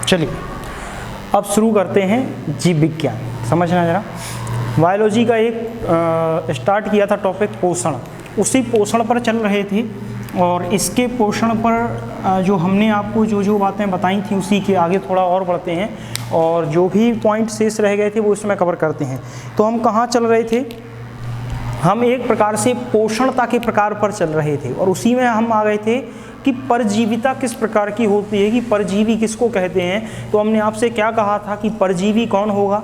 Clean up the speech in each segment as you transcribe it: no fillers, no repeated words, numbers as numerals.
चलिए अब शुरू करते हैं जीव विज्ञान। समझना जरा, बायोलॉजी का एक स्टार्ट किया था टॉपिक पोषण, उसी पोषण पर चल रहे थे और इसके पोषण पर जो हमने आपको जो बातें बताई थी उसी के आगे थोड़ा और बढ़ते हैं और जो भी पॉइंट शेष रह गए थे वो इसमें कवर करते हैं। तो हम कहाँ चल रहे थे, हम एक प्रकार से पोषणता के प्रकार पर चल रहे थे और उसी में हम आ गए थे कि परजीविता किस प्रकार की होती है, कि परजीवी किसको कहते हैं। तो हमने आपसे क्या कहा था कि परजीवी कौन होगा,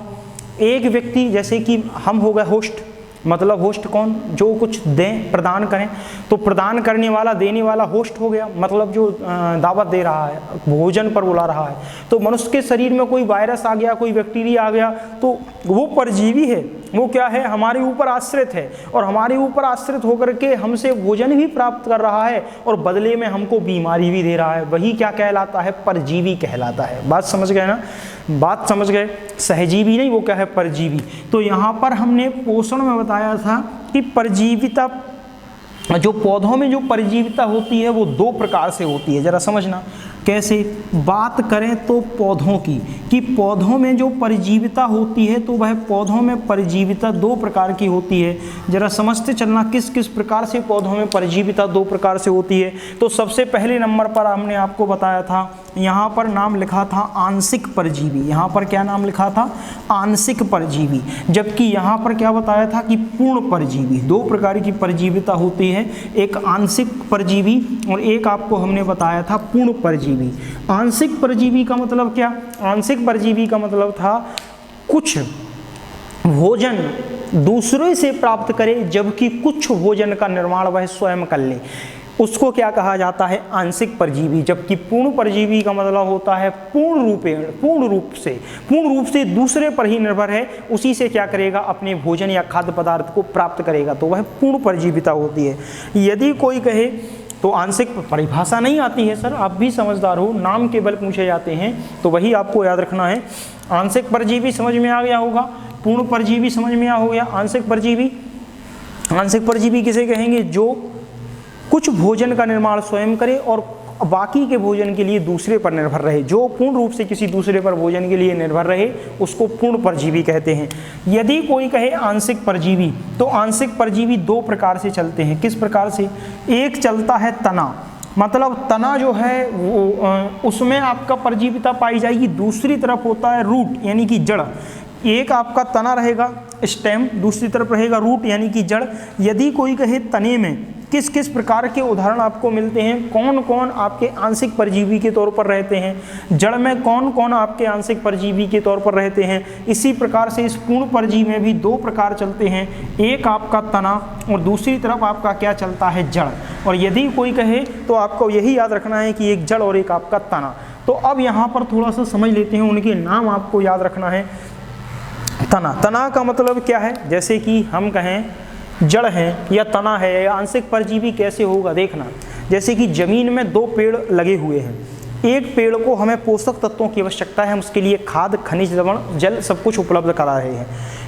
एक व्यक्ति, जैसे कि हम हो गए होस्ट, मतलब होस्ट कौन, जो कुछ दें प्रदान करें, तो प्रदान करने वाला देने वाला होस्ट हो गया, मतलब जो दावत दे रहा है, भोजन पर बुला रहा है। तो मनुष्य के शरीर में कोई वायरस आ गया, कोई बैक्टीरिया आ गया, तो वो परजीवी है, वो क्या है, हमारे ऊपर आश्रित है और हमारे ऊपर आश्रित होकर के हमसे भोजन भी प्राप्त कर रहा है और बदले में हमको बीमारी भी दे रहा है। वही क्या कहलाता है, परजीवी कहलाता है। बात समझ गए ना, बात समझ गए, सहजीवी नहीं, वो क्या है, परजीवी। तो यहाँ पर हमने पोषण में बताया था कि परजीविता, जो पौधों में जो परजीविता होती है वो दो प्रकार से होती है। जरा समझना कैसे। बात करें तो पौधों की, कि पौधों में जो परजीविता होती है तो वह पौधों में परजीविता दो प्रकार की होती है। जरा समझते चलना किस किस प्रकार से पौधों में परजीविता दो प्रकार से होती है। तो सबसे पहले नंबर पर हमने आपको बताया था, यहाँ पर नाम लिखा था आंशिक परजीवी। यहाँ पर क्या नाम लिखा था, आंशिक परजीवी। जबकि यहाँ पर क्या बताया था कि पूर्ण परजीवी। दो प्रकार की परजीविता होती है, एक आंशिक परजीवी और एक आपको हमने बताया था पूर्ण परजीवी। आंशिक परजीवी का मतलब क्या, आंशिक परजीवी का मतलब था कुछ भोजन दूसरे से प्राप्त करे जबकि कुछ भोजन का निर्माण वह स्वयं कर ले, उसको क्या कहा जाता है, आंशिक परजीवी। जबकि पूर्ण परजीवी का मतलब होता है पूर्ण रूप से दूसरे पर ही निर्भर है, उसी से क्या करेगा, अपने भोजन या खाद्य पदार्थ को प्राप्त करेगा, तो वह पूर्ण परजीविता होती है। यदि कोई कहे तो आंशिक परिभाषा नहीं आती है सर, आप भी समझदार हो, नाम के बल पूछे जाते हैं, तो वही आपको याद रखना है। आंशिक परजीवी समझ में आ गया होगा, पूर्ण परजीवी समझ में आ हो गया। आंशिक परजीवी किसे कहेंगे, जो कुछ भोजन का निर्माण स्वयं करे और बाकी के भोजन के लिए दूसरे पर निर्भर रहे। जो पूर्ण रूप से किसी दूसरे पर भोजन के लिए निर्भर रहे उसको पूर्ण परजीवी कहते हैं। यदि कोई कहे आंशिक परजीवी, तो आंशिक परजीवी दो प्रकार से चलते हैं। किस प्रकार से, एक चलता है तना, मतलब तना जो है वो उसमें आपका परजीविता पाई जाएगी, दूसरी तरफ होता है रूट यानी कि जड़। एक आपका तना रहेगा स्टेम, दूसरी तरफ रहेगा रूट यानी कि जड़। यदि कोई कहे तने में किस किस प्रकार के उदाहरण आपको मिलते हैं, कौन कौन आपके आंशिक परजीवी के तौर पर रहते हैं, जड़ में कौन कौन आपके आंशिक परजीवी के तौर पर रहते हैं, इसी प्रकार से इस पूर्ण परजीवी में भी दो प्रकार चलते हैं, एक आपका तना और दूसरी तरफ आपका क्या चलता है, जड़। और यदि कोई कहे तो आपको यही याद रखना है कि एक जड़ और एक आपका तना। तो अब यहाँ पर थोड़ा सा समझ लेते हैं, उनके नाम आपको याद रखना है। तना का मतलब क्या है, जैसे कि हम कहें जड़ है या तना है, आंशिक परजीवी कैसे होगा देखना। जैसे कि जमीन में दो पेड़ लगे हुए हैं, एक पेड़ को हमें पोषक तत्वों की आवश्यकता है, हम उसके लिए खाद, खनिज, लवण, जल सब कुछ उपलब्ध करा रहे हैं।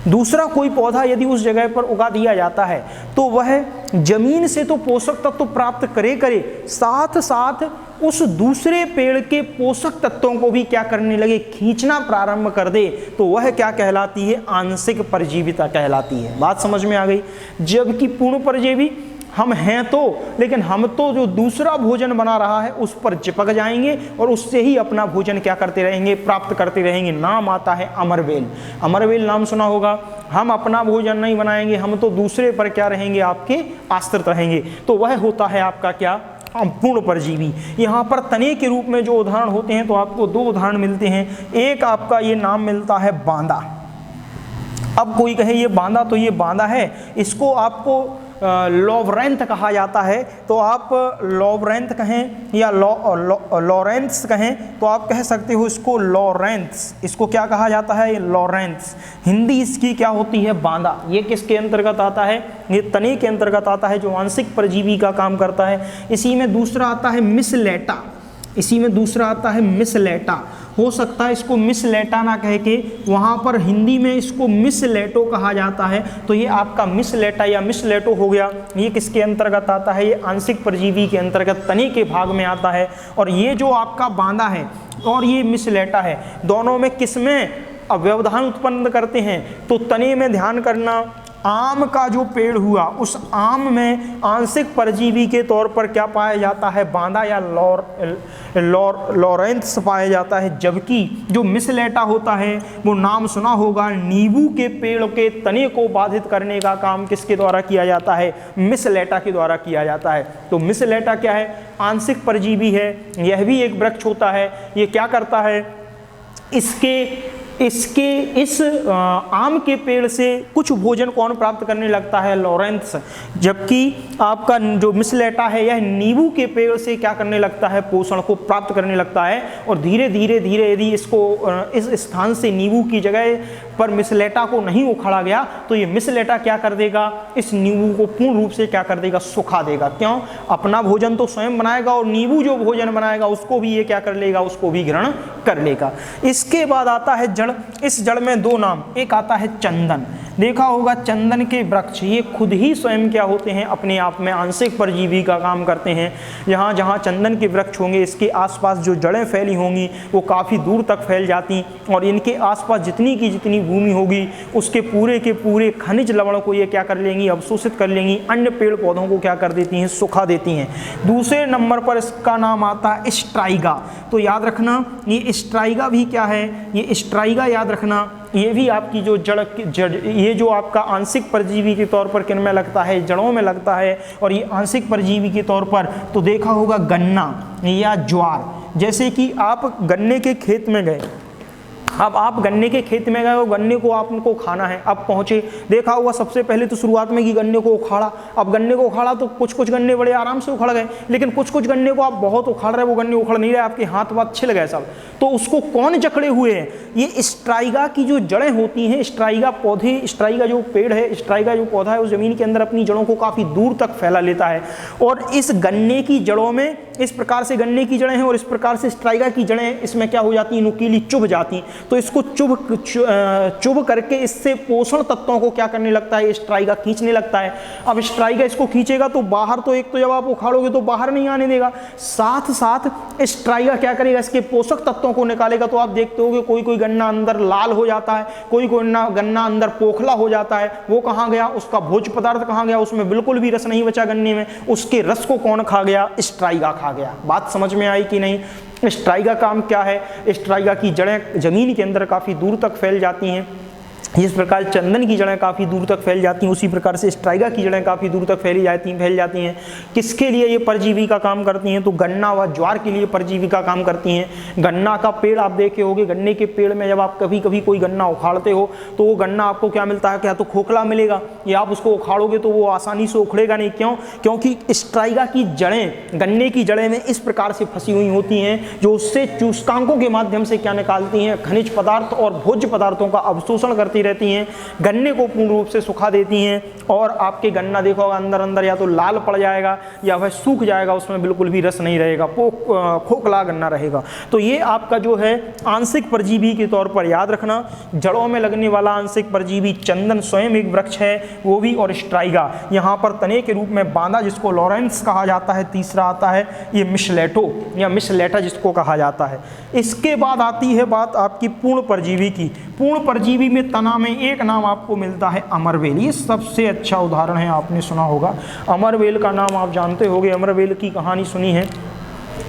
दूसरा कोई पौधा यदि उस जगह पर उगा दिया जाता है तो वह जमीन से तो पोषक तत्व प्राप्त करे साथ साथ उस दूसरे पेड़ के पोषक तत्वों को भी क्या करने लगे, खींचना प्रारंभ कर दे, तो वह क्या कहलाती है, आंशिक परजीविता कहलाती है। बात समझ में आ गई। जबकि पूर्ण परजीवी हम हैं तो, लेकिन हम तो जो दूसरा भोजन बना रहा है उस पर चिपक जाएंगे और उससे ही अपना भोजन क्या करते रहेंगे, प्राप्त करते रहेंगे। नाम आता है अमरवेल। अमरवेल नाम सुना होगा। हम अपना भोजन नहीं बनाएंगे, हम तो दूसरे पर क्या रहेंगे, आपके आश्रित रहेंगे, तो वह होता है आपका क्या, पूर्ण परजीवी। यहाँ पर तने के रूप में जो उदाहरण होते हैं तो आपको दो उदाहरण मिलते हैं। एक आपका ये नाम मिलता है बांदा। अब कोई कहे ये बांदा, तो ये बांदा है, इसको आपको लॉरेंथ कहा जाता है, तो आप लॉरेंथ कहें या लॉरेंथ्स कहें तो आप कह सकते हो इसको लॉरेंथ्स। इसको क्या कहा जाता है, लॉरेंथ्स। हिंदी इसकी क्या होती है, बांदा। ये किसके अंतर्गत आता है, ये तने के अंतर्गत आता है, जो आंशिक परजीवी का काम करता है। इसी में दूसरा आता है मिसलेटा, इसी में दूसरा आता है मिसलेटा। हो सकता है इसको मिसलेटा ना कह के वहाँ पर हिंदी में इसको मिसलेटो कहा जाता है, तो ये आपका मिसलेटा या मिसलेटो हो गया। ये किसके अंतर्गत आता है? ये आंशिक परजीवी के अंतर्गत तने के भाग में आता है। और ये जो आपका बांदा है और ये मिसलेटा है, दोनों में किसमें व्यवधान उत्पन्न करते हैं? तो तने में ध्यान करना, आम का जो पेड़ हुआ उस आम में आंशिक परजीवी के तौर पर क्या पाया जाता है? बांदा या लॉरेंथ्स पाया जाता है। जबकि जो मिसलेटा होता है वो नाम सुना होगा, नींबू के पेड़ के तने को बाधित करने का काम किसके द्वारा किया जाता है? मिसलेटा के द्वारा किया जाता है। तो मिसलेटा क्या है? आंशिक परजीवी है, यह भी एक वृक्ष होता है। ये क्या करता है? इस आम के पेड़ से कुछ भोजन कौन प्राप्त करने लगता है? लॉरेंथ्स। जबकि आपका जो मिसलेटा है यह नींबू के पेड़ से क्या करने लगता है? पोषण को प्राप्त करने लगता है। और धीरे धीरे यदि इसको इस स्थान से नींबू की जगह पर मिसलेटा को नहीं उखाड़ा गया तो ये मिसलेटा क्या कर देगा? इस नींबू को पूर्ण रूप से क्या कर देगा? सुखा देगा। क्यों? अपना भोजन तो स्वयं बनाएगा और नींबू जो भोजन बनाएगा उसको भी ये क्या कर लेगा? उसको भी ग्रहण कर लेगा। इसके बाद आता है जड़। इस जड़ में दो नाम, एक आता है चंदन। देखा होगा चंदन के वृक्ष ये खुद ही स्वयं क्या होते हैं? अपने आप में आंशिक परजीवी का काम करते हैं। जहाँ जहाँ चंदन के वृक्ष होंगे इसके आसपास जो जड़ें फैली होंगी वो काफ़ी दूर तक फैल जाती और इनके आसपास जितनी की जितनी भूमि होगी उसके पूरे के पूरे खनिज लवण को ये क्या कर लेंगी? अवशोषित कर लेंगी। अन्य पेड़ पौधों को क्या कर देती हैं? सुखा देती हैं। दूसरे नंबर पर इसका नाम आता है स्ट्राइगा। तो याद रखना ये स्ट्राइगा भी क्या है? ये स्ट्राइगा याद रखना ये भी आपकी जो जड़ ये जो आपका आंशिक परजीवी के तौर पर किन में लगता है? जड़ों में लगता है। और ये आंशिक परजीवी के तौर पर तो देखा होगा गन्ना या ज्वार। जैसे कि आप गन्ने के खेत में गए, अब आप गन्ने के खेत में गए और गन्ने को आपको खाना है, अब पहुंचे, देखा होगा सबसे पहले तो शुरुआत में कि गन्ने को उखाड़ा। अब गन्ने को उखाड़ा तो कुछ गन्ने बड़े आराम से उखड़ गए, लेकिन कुछ गन्ने को आप बहुत उखाड़ रहे, वो गन्ने उखड़ नहीं रहे, आपके हाथ वाथ छिल गए सब। तो उसको कौन जकड़े हुए हैं? ये स्ट्राइगा की जो जड़ें होती हैं, स्ट्राइगा पौधे, स्ट्राइगा जो पेड़ है, स्ट्राइगा जो पौधा है, उस जमीन के अंदर अपनी जड़ों को काफ़ी दूर तक फैला लेता है। और इस गन्ने की जड़ों में इस प्रकार से गन्ने की जड़ें हैं और इस प्रकार से स्ट्राइगा की जड़ें इसमें क्या हो जाती हैं? नुकीली चुभ जाती। तो इसको चुभ करके इससे पोषण तत्वों को क्या करने लगता है? स्ट्राइगा खींचने लगता है। अब स्ट्राइगा इसको खींचेगा तो बाहर तो एक तो जब आप उखाड़ोगे तो बाहर नहीं आने देगा, साथ साथ स्ट्राइगा क्या करेगा? इसके पोषक तत्वों को निकालेगा। तो आप देखते होगे कोई गन्ना अंदर लाल हो जाता है, कोई गन्ना अंदर पोखला हो जाता है। वो कहाँ गया? उसका भोज्य पदार्थ कहाँ गया? उसमें बिल्कुल भी रस नहीं बचा गन्ने में। उसके रस को कौन खा गया? स्ट्राइगा खा गया। बात समझ में आई कि नहीं? स्ट्राइगा काम क्या है? स्ट्राइगा की जड़ें जमीन के अंदर काफ़ी दूर तक फैल जाती हैं। जिस प्रकार चंदन की जड़ें काफ़ी दूर तक फैल जाती हैं उसी प्रकार से स्ट्राइगा की जड़ें काफ़ी दूर तक फैल जाती हैं। किसके लिए ये परजीवी का काम करती हैं? तो गन्ना व ज्वार के लिए परजीवी का काम करती हैं। गन्ना का पेड़ आप देखे होंगे, गन्ने के पेड़ में जब आप कभी कोई गन्ना उखाड़ते हो तो वो गन्ना आपको क्या मिलता है? क्या तो खोखला मिलेगा, या आप उसको उखाड़ोगे तो वो आसानी से उखड़ेगा नहीं। क्यों? क्योंकि स्ट्राइगा की जड़ें, गन्ने की जड़ें में इस प्रकार से फंसी हुई होती हैं जो उससे चूसकांकों के माध्यम से क्या निकालती हैं? खनिज पदार्थ और भोज्य पदार्थों का अवशोषण करती रहती हैं, गन्ने को पूर्ण रूप से सुखा देती हैं। और आपके गन्ना देखो अंदर या तो लाल पड़ जाएगा या वह सूख जाएगा, उसमें बिल्कुल भी रस नहीं रहेगा, खोखला गन्ना रहेगा। तो ये आपका जो है आंशिक परजीवी के तौर पर याद रखना। जड़ों में लगने वाला आंशिक परजीवी चंदन स्वयं एक वृक्ष है वो भी, और स्ट्राइगा यहाँ पर तने के रूप में बांदा जिसको लॉरेंस कहा जाता है। तीसरा आता है ये मिसलेटो या मिसलेटा जिसको कहा जाता है। इसके बाद आती है बात आपकी पूर्ण परजीवी की। पूर्ण परजीवी में तना में एक नाम आपको मिलता है अमरवेल। ये सबसे अच्छा उदाहरण है, आपने सुना होगा अमरवेल का नाम, आप जानते होंगे। अमरवेल की कहानी सुनी है।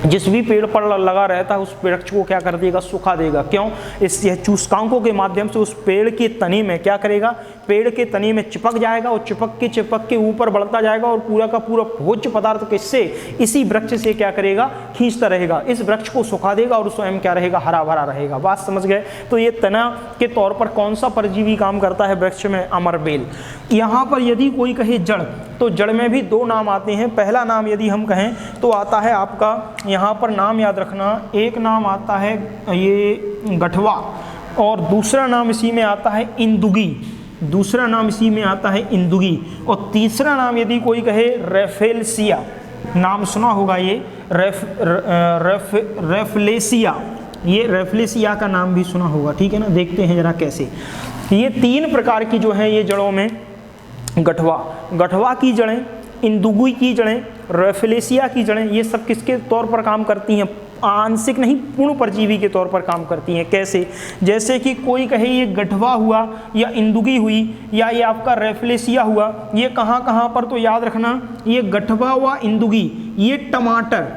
जिस भी पेड़ पर लगा रहता है उस वृक्ष को क्या कर देगा? सुखा देगा। क्यों? इस यह चूसकांकों के माध्यम से उस पेड़ के तने में क्या करेगा? पेड़ के तने में चिपक जाएगा और चिपक के ऊपर बढ़ता जाएगा और पूरा का पूरा भोज्य पदार्थ किससे? इसी वृक्ष से क्या करेगा? खींचता रहेगा। इस वृक्ष को सुखा देगा और स्वयं क्या रहेगा? हरा भरा रहेगा। बात समझ गए? तो ये तना के तौर पर कौन सा परजीवी काम करता है वृक्ष में? अमरवेल। यहाँ पर यदि कोई कहे जड़, तो जड़ में भी दो नाम आते हैं। पहला नाम यदि हम कहें तो आता है आपका, यहाँ पर नाम याद रखना, एक नाम आता है ये गठवा और दूसरा नाम इसी में आता है इंदुगी। दूसरा नाम इसी में आता है इंदुगी। और तीसरा नाम यदि कोई कहे रेफेलसिया, नाम सुना होगा ये रेफलेसिया। ये रेफ्लेसिया का नाम भी सुना होगा, ठीक है ना। देखते हैं जरा कैसे। ये 3 प्रकार की जो है ये जड़ों में गठवा की जड़ें, इंदुगी की जड़ें, रेफ्लेसिया की जड़ें, ये सब किसके तौर पर काम करती हैं? आंशिक नहीं, पूर्ण परजीवी के तौर पर काम करती हैं। कैसे? जैसे कि कोई कहे ये गठवा हुआ या इंदुगी हुई या ये आपका रेफ्लेसिया हुआ, ये कहाँ कहाँ पर, तो याद रखना, ये गठवा व इंदुगी, ये टमाटर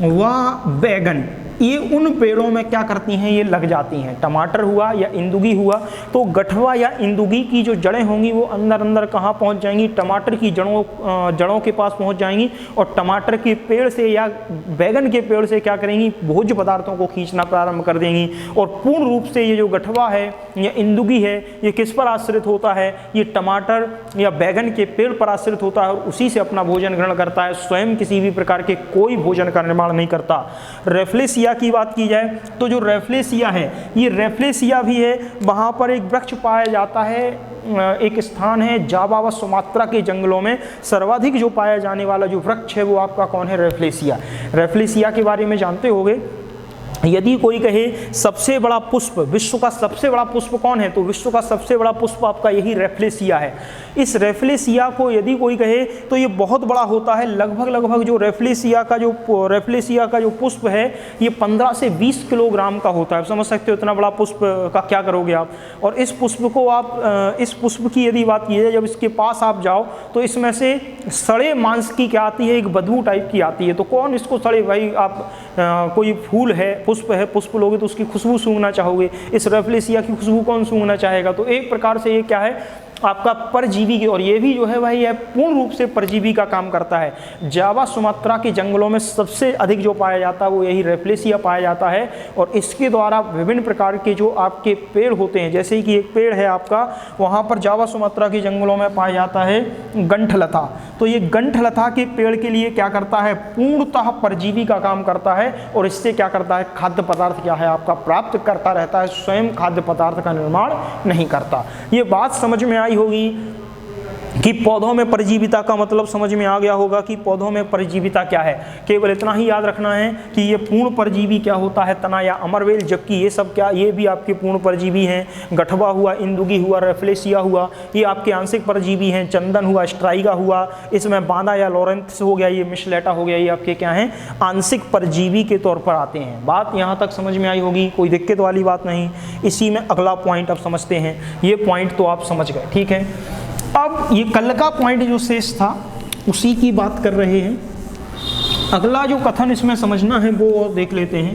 व बैगन, ये उन पेड़ों में क्या करती हैं? ये लग जाती हैं। टमाटर हुआ या इंदुगी हुआ, तो गठवा या इंदुगी की जो जड़ें होंगी वो अंदर अंदर कहाँ पहुँच जाएंगी? टमाटर की जड़ों के पास पहुँच जाएंगी, और टमाटर के पेड़ से या बैगन के पेड़ से क्या करेंगी? भोज्य पदार्थों को खींचना प्रारंभ कर देंगी। और पूर्ण रूप से ये जो गठवा है या इंदुगी है, ये किस पर आश्रित होता है? ये टमाटर या बैगन के पेड़ पर आश्रित होता है और उसी से अपना भोजन ग्रहण करता है। स्वयं किसी भी प्रकार के कोई भोजन का निर्माण नहीं करता। रेफ्लेसिया की बात की जाए तो जो रेफ्लेसिया है, ये रेफ्लेसिया भी है, वहाँ पर एक वृक्ष पाया जाता है, एक स्थान है जावा व सुमात्रा के जंगलों में सर्वाधिक जो पाया जाने वाला जो वृक्ष है वो आपका कौन है? रेफ्लेसिया। रेफ्लेसिया के बारे में जानते होंगे। यदि कोई कहे सबसे बड़ा पुष्प, विश्व का सबसे बड़ा पुष्प कौन है, तो विश्व का सबसे बड़ा पुष्प आपका यही रेफ्लेसिया है। इस रेफ्लेसिया को यदि कोई कहे तो ये बहुत बड़ा होता है। लगभग जो रेफ्लेसिया का जो पुष्प है ये 15 से 20 किलोग्राम का होता है। आप समझ सकते हो इतना बड़ा पुष्प का क्या करोगे आप। और इस पुष्प को आप, इस पुष्प की यदि बात की जाए, जब इसके पास आप जाओ तो इसमें से सड़े मांस की क्या आती है? एक बदबू टाइप की आती है। तो कौन इसको सड़े, भाई आप कोई फूल है, पुष्प है, पुष्प लोगे तो उसकी खुशबू सूंघना चाहोगे। इस रेफ्लेसिया की खुशबू कौन सूंघना चाहेगा? तो एक प्रकार से ये क्या है? आपका परजीवी की, और ये भी जो है भाई है पूर्ण रूप से परजीवी का काम करता है। जावा सुमात्रा के जंगलों में सबसे अधिक जो पाया जाता है वो यही रेफ्लेसिया पाया जाता है। और इसके द्वारा विभिन्न प्रकार के जो आपके पेड़ होते हैं, जैसे कि एक पेड़ है आपका, वहाँ पर जावा सुमात्रा के जंगलों में पाया जाता है गंठलता। तो ये गंठलता के पेड़ के लिए क्या करता है? पूर्णतः परजीवी का काम करता है। और इससे क्या करता है? खाद्य पदार्थ क्या है आपका? प्राप्त करता रहता है, स्वयं खाद्य पदार्थ का निर्माण नहीं करता। ये बात समझ में आई होगी कि पौधों में परजीविता का मतलब समझ में आ गया होगा कि पौधों में परजीविता क्या है। केवल इतना ही याद रखना है कि ये पूर्ण परजीवी क्या होता है? तना या अमरवेल। जबकि ये सब क्या, ये भी आपके पूर्ण परजीवी हैं। गठवा हुआ, इंदुगी हुआ, रेफ्लेसिया हुआ, ये आपके आंशिक परजीवी हैं। चंदन हुआ, स्ट्राइगा हुआ, इसमें बांदा या लॉरेंथस हो गया, ये मिशलेटा हो गया, ये आपके क्या हैं? आंशिक परजीवी के तौर पर आते हैं। बात यहाँ तक समझ में आई होगी, कोई दिक्कत वाली बात नहीं। इसी में अगला पॉइंट आप समझते हैं। ये पॉइंट तो आप समझ गए, ठीक है। अब ये कल का पॉइंट जो शेष था उसी की बात कर रहे हैं। अगला जो कथन इसमें समझना है वो देख लेते हैं।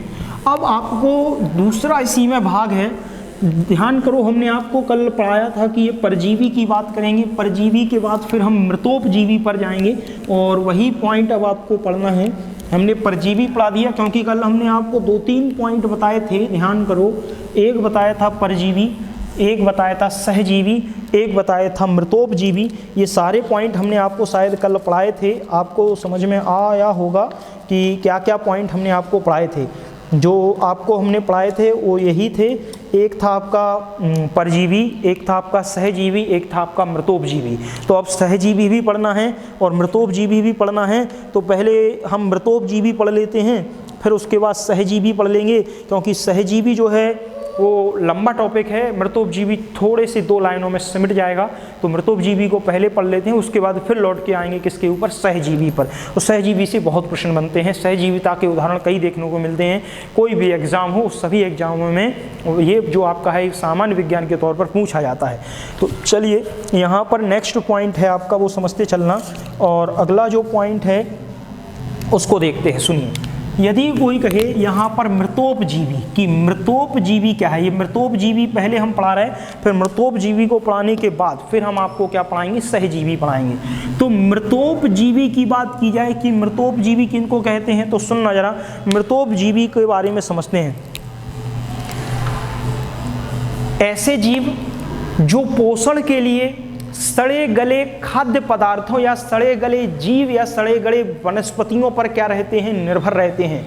अब आपको दूसरा इसी में भाग है, ध्यान करो। हमने आपको कल पढ़ाया था कि ये परजीवी की बात करेंगे, परजीवी के बाद फिर हम मृतोपजीवी पर जाएंगे और वही पॉइंट अब आपको पढ़ना है। हमने परजीवी पढ़ा दिया क्योंकि कल हमने आपको 2-3 पॉइंट बताए थे, ध्यान करो। एक बताया था परजीवी, एक बताया था सहजीवी, एक बताया था मृतोपजीवी। ये सारे पॉइंट हमने आपको शायद कल पढ़ाए थे। आपको समझ में आया होगा कि क्या क्या पॉइंट हमने आपको पढ़ाए थे। जो आपको हमने पढ़ाए थे वो यही थे। एक था आपका परजीवी, एक था आपका सहजीवी, एक था आपका मृतोपजीवी। तो अब सहजीवी भी पढ़ना है और मृतोपजीवी भी पढ़ना है। तो पहले हम मृतोपजीवी पढ़ लेते हैं, फिर उसके बाद सहजीवी पढ़ लेंगे, क्योंकि सहजीवी जो है वो लंबा टॉपिक है। मृतोपजीवी थोड़े से 2 लाइनों में सिमट जाएगा। तो मृतोपजीवी को पहले पढ़ लेते हैं, उसके बाद फिर लौट के आएंगे किसके ऊपर? सहजीवी पर। तो सहजीवी से बहुत प्रश्न बनते हैं, सहजीविता के उदाहरण कई देखने को मिलते हैं। कोई भी एग्जाम हो, सभी एग्जामों में ये जो आपका है सामान्य विज्ञान के तौर पर पूछा जाता है। तो चलिए यहाँ पर नेक्स्ट पॉइंट है आपका, वो समझते चलना। और अगला जो पॉइंट है उसको देखते हैं, सुनिए। यदि कोई कहे यहाँ पर मृतोपजीवी कि मृतोपजीवी क्या है, ये मृतोपजीवी पहले हम पढ़ा रहे हैं, फिर मृतोपजीवी को पढ़ाने के बाद फिर हम आपको क्या पढ़ाएंगे? सहजीवी पढ़ाएंगे। तो मृतोपजीवी की बात की जाए कि मृतोपजीवी किनको कहते हैं, तो सुनना जरा, मृतोपजीवी के बारे में समझते हैं। ऐसे जीव जो पोषण के लिए सड़े गले खाद्य पदार्थों या सड़े गले जीव या सड़े गले वनस्पतियों पर क्या रहते हैं? निर्भर रहते हैं।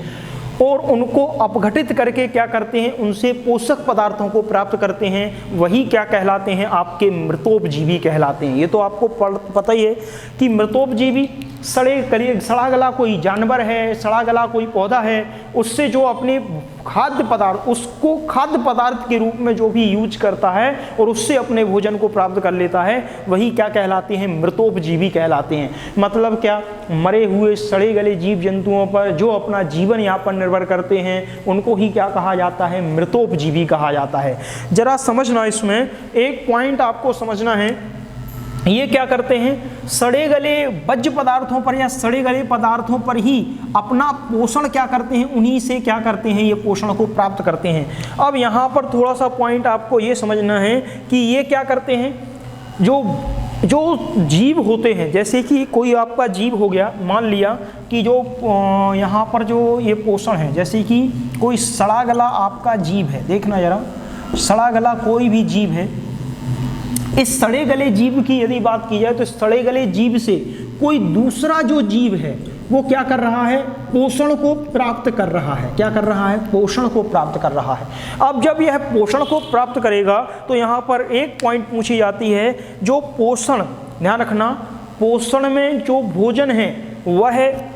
और उनको अपघटित करके क्या करते हैं, उनसे पोषक पदार्थों को प्राप्त करते हैं, वही क्या कहलाते हैं, आपके मृतोपजीवी कहलाते हैं। ये तो आपको पता ही है कि मृतोपजीवी सड़ा गला कोई जानवर है, सड़ा गला कोई पौधा है, उससे जो अपने खाद्य पदार्थ, उसको खाद्य पदार्थ के रूप में जो भी यूज करता है और उससे अपने भोजन को प्राप्त कर लेता है, वही क्या कहलाते हैं, मृतोपजीवी कहलाते हैं। मतलब क्या, मरे हुए सड़े गले जीव जंतुओं पर जो अपना जीवन यापन निर्भर करते हैं, उनको ही क्या कहा जाता है, मृतोपजीवी कहा जाता है। जरा समझना, इसमें एक पॉइंट आपको समझना है, ये क्या करते हैं, सड़े गले भोज्य पदार्थों पर या सड़े गले पदार्थों पर ही अपना पोषण क्या करते हैं, उन्हीं से क्या करते हैं, ये पोषण को प्राप्त करते हैं। अब यहाँ पर थोड़ा सा पॉइंट आपको ये समझना है कि ये क्या करते हैं, जो जीव होते हैं, जैसे कि कोई आपका जीव हो गया, मान लिया कि जो यहाँ पर जो ये पोषण है, जैसे कि कोई सड़ा गला आपका जीव है, देखना जरा, सड़ा गला कोई भी जीव है, इस सड़े गले जीव की यदि बात की जाए तो सड़े गले जीव से कोई दूसरा जो जीव है वो क्या कर रहा है, पोषण को प्राप्त कर रहा है। क्या कर रहा है, पोषण को प्राप्त कर रहा है। अब जब यह पोषण को प्राप्त करेगा तो यहाँ पर एक पॉइंट पूछी जाती है, जो पोषण, ध्यान रखना, पोषण में जो भोजन है वह,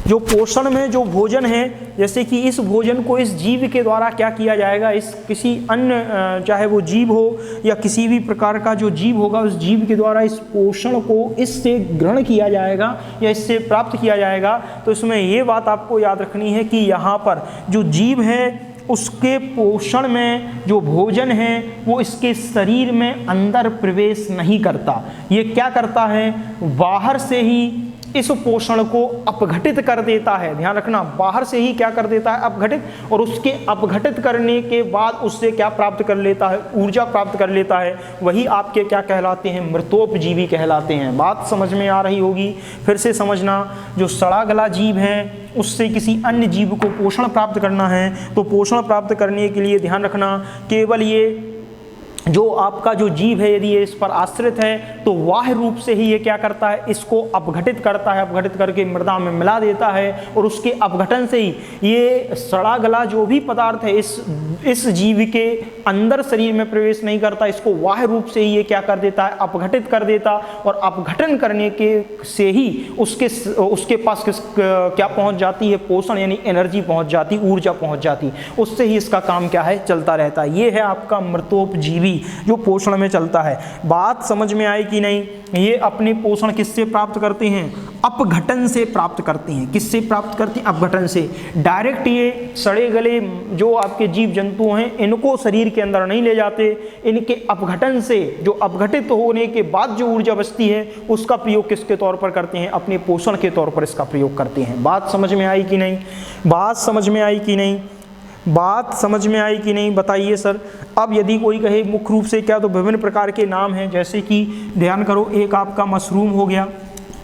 जो पोषण में जो भोजन है, जैसे कि इस भोजन को इस जीव के द्वारा क्या किया जाएगा, इस किसी अन्य, चाहे वो जीव हो या किसी भी प्रकार का जो जीव होगा, उस जीव के द्वारा इस पोषण को इससे ग्रहण किया जाएगा या इससे प्राप्त किया जाएगा। तो इसमें ये बात आपको याद रखनी है कि यहाँ पर जो जीव है उसके पोषण में जो भोजन है वो इसके शरीर में अंदर प्रवेश नहीं करता, ये क्या करता है, बाहर से ही इस पोषण को अपघटित कर देता है। ध्यान रखना, बाहर से ही क्या कर देता है, अपघटित, और उसके अपघटित करने के बाद उससे क्या प्राप्त कर लेता है, ऊर्जा प्राप्त कर लेता है, वही आपके क्या कहलाते हैं, मृतोपजीवी कहलाते हैं। बात समझ में आ रही होगी, फिर से समझना, जो सड़ा गला जीव है उससे किसी अन्य जीव को पोषण प्राप्त करना है, तो पोषण प्राप्त करने के लिए ध्यान रखना, केवल ये जो आपका जो जीव है यदि ये इस पर आश्रित है तो बाह्य रूप से ही ये क्या करता है, इसको अपघटित करता है, अपघटित करके मृदा में मिला देता है, और उसके अपघटन से ही ये सड़ा गला जो भी पदार्थ है इस जीव के अंदर शरीर में प्रवेश नहीं करता, इसको बाह्य रूप से ही ये क्या कर देता है, अपघटित कर देता, और अपघटन करने के से ही उसके पास क्या पहुंच जाती है, पोषण यानी एनर्जी पहुंच जाती, ऊर्जा पहुंच जाती, उससे ही इसका काम क्या है, चलता रहता है। ये है आपका मृतोपजीवी जो पोषण में चलता है। बात समझ में आई कि नहीं, ये अपने पोषण किससे प्राप्त करते हैं, अपघटन से प्राप्त करते हैं। किससे प्राप्त करते हैं, अपघटन से। डायरेक्ट ये सड़े गले जो आपके जीव जंतु हैं इनको शरीर के अंदर नहीं ले जाते, इनके अपघटन से, जो अपघटित होने के बाद जो ऊर्जा बचती है उसका प्रयोग किसके तौर पर करते हैं, अपने पोषण के तौर पर इसका प्रयोग करते हैं। बात समझ में आई कि नहीं, बात समझ में आई कि नहीं, बात समझ में आई कि नहीं, बताइए सर। अब यदि कोई कहे मुख्य रूप से क्या, तो विभिन्न प्रकार के नाम हैं, जैसे कि ध्यान करो, एक आपका मशरूम हो गया,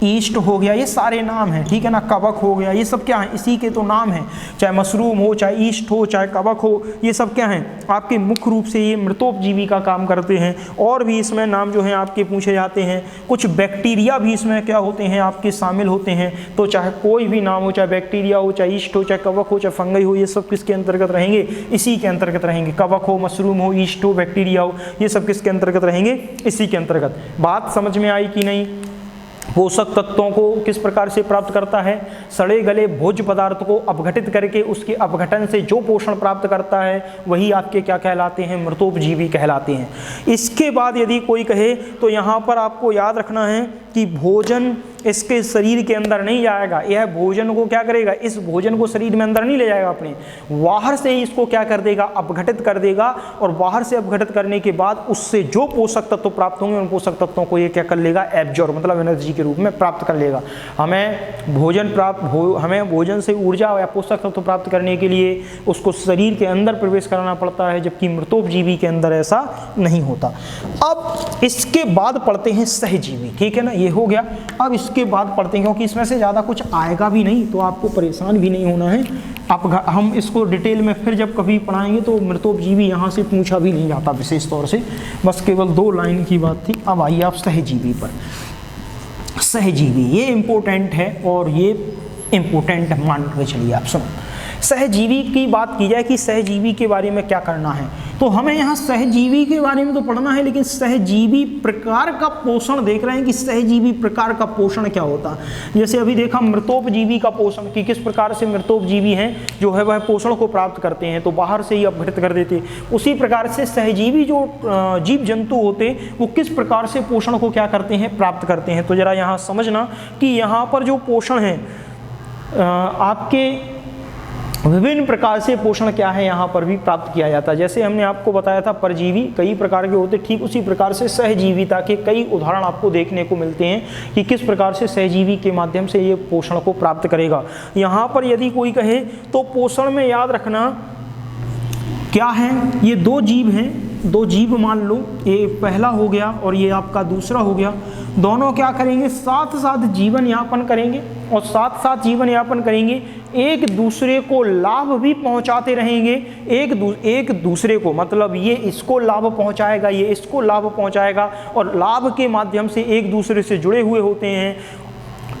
ईस्ट हो गया, ये सारे नाम हैं, ठीक है ना, कवक हो गया, ये सब क्या है, इसी के तो नाम हैं। चाहे मशरूम हो, चाहे ईस्ट हो, चाहे कवक हो, ये सब क्या हैं, आपके मुख्य रूप से ये मृतोपजीवी का काम करते हैं। और भी इसमें नाम जो हैं आपके पूछे जाते हैं। कुछ बैक्टीरिया भी इसमें क्या होते हैं, आपके शामिल होते हैं। तो चाहे कोई भी नाम हो, चाहे बैक्टीरिया हो, चाहे ईस्ट हो, चाहे कवक हो, चाहे फंगई हो, ये सब किसके अंतर्गत रहेंगे, इसी के अंतर्गत रहेंगे। कवक हो, मशरूम हो, ईस्ट हो, बैक्टीरिया हो, ये सब किसके अंतर्गत रहेंगे, इसी के अंतर्गत। बात समझ में आई कि नहीं। पोषक तत्वों को किस प्रकार से प्राप्त करता है, सड़े गले भोज्य पदार्थ को अपघटित करके उसके अपघटन से जो पोषण प्राप्त करता है वही आपके क्या कहलाते हैं, मृतोपजीवी कहलाते हैं। इसके बाद यदि कोई कहे तो यहाँ पर आपको याद रखना है कि भोजन इसके शरीर के अंदर नहीं जाएगा, यह भोजन को क्या करेगा, इस भोजन को शरीर में अंदर नहीं ले जाएगा अपने, बाहर से ही इसको क्या कर देगा, अपघटित कर देगा। और बाहर से अपघटित करने के बाद उससे जो पोषक तत्व प्राप्त होंगे उन पोषक तत्वों को ये क्या कर लेगा, एब्जॉर्ब मतलब एनर्जी के रूप में प्राप्त कर लेगा। हमें भोजन से ऊर्जा या पोषक तत्व प्राप्त करने के लिए उसको शरीर के अंदर प्रवेश कराना पड़ता है, जबकि मृतोपजीवी के अंदर ऐसा नहीं होता। अब इसके बाद पढ़ते हैं सहजीवी, ठीक है ना, ये हो गया। अब इसके बाद पढ़ते हैं, क्योंकि इसमें से ज़्यादा कुछ आएगा भी नहीं तो आपको परेशान भी नहीं होना है। अब हम इसको डिटेल में फिर जब कभी पढ़ाएंगे तो मृतोपजीवी यहाँ से पूछा भी नहीं जाता विशेष तौर से, बस केवल 2 लाइन की बात थी। अब आइए आप सहजीवी पर। सहजीवी ये इम्पोर्टेंट है, और ये इम्पोर्टेंट मान के चलिए आप सुनो। सहजीवी की बात की जाए कि सहजीवी के बारे में क्या करना है, तो हमें यहाँ सहजीवी के बारे में तो पढ़ना है, लेकिन सहजीवी प्रकार का पोषण देख रहे हैं कि सहजीवी प्रकार का पोषण क्या होता है। जैसे अभी देखा मृतोपजीवी का पोषण कि किस प्रकार से मृतोपजीवी हैं जो है वह पोषण को प्राप्त करते हैं, तो बाहर से ही अपघटित कर देते। उसी प्रकार से सहजीवी जो जीव जंतु होते वो किस प्रकार से पोषण को क्या करते हैं, प्राप्त करते हैं। तो जरा यहाँ समझना कि यहाँ पर जो पोषण है आपके विभिन्न प्रकार से पोषण क्या है यहाँ पर भी प्राप्त किया जाता है। जैसे हमने आपको बताया था परजीवी कई प्रकार के होते, ठीक उसी प्रकार से सहजीविता के कई उदाहरण आपको देखने को मिलते हैं कि किस प्रकार से सहजीवी के माध्यम से ये पोषण को प्राप्त करेगा। यहाँ पर यदि कोई कहे तो पोषण में याद रखना क्या है, ये दो जीव हैं, दो जीव मान लो, ये पहला हो गया और ये आपका दूसरा हो गया। दोनों क्या करेंगे, साथ साथ जीवन यापन करेंगे और साथ साथ जीवन यापन करेंगे, एक दूसरे को लाभ भी पहुंचाते रहेंगे। एक दूसरे को मतलब ये इसको लाभ पहुंचाएगा, ये इसको लाभ पहुंचाएगा और लाभ के माध्यम से एक दूसरे से जुड़े हुए होते हैं।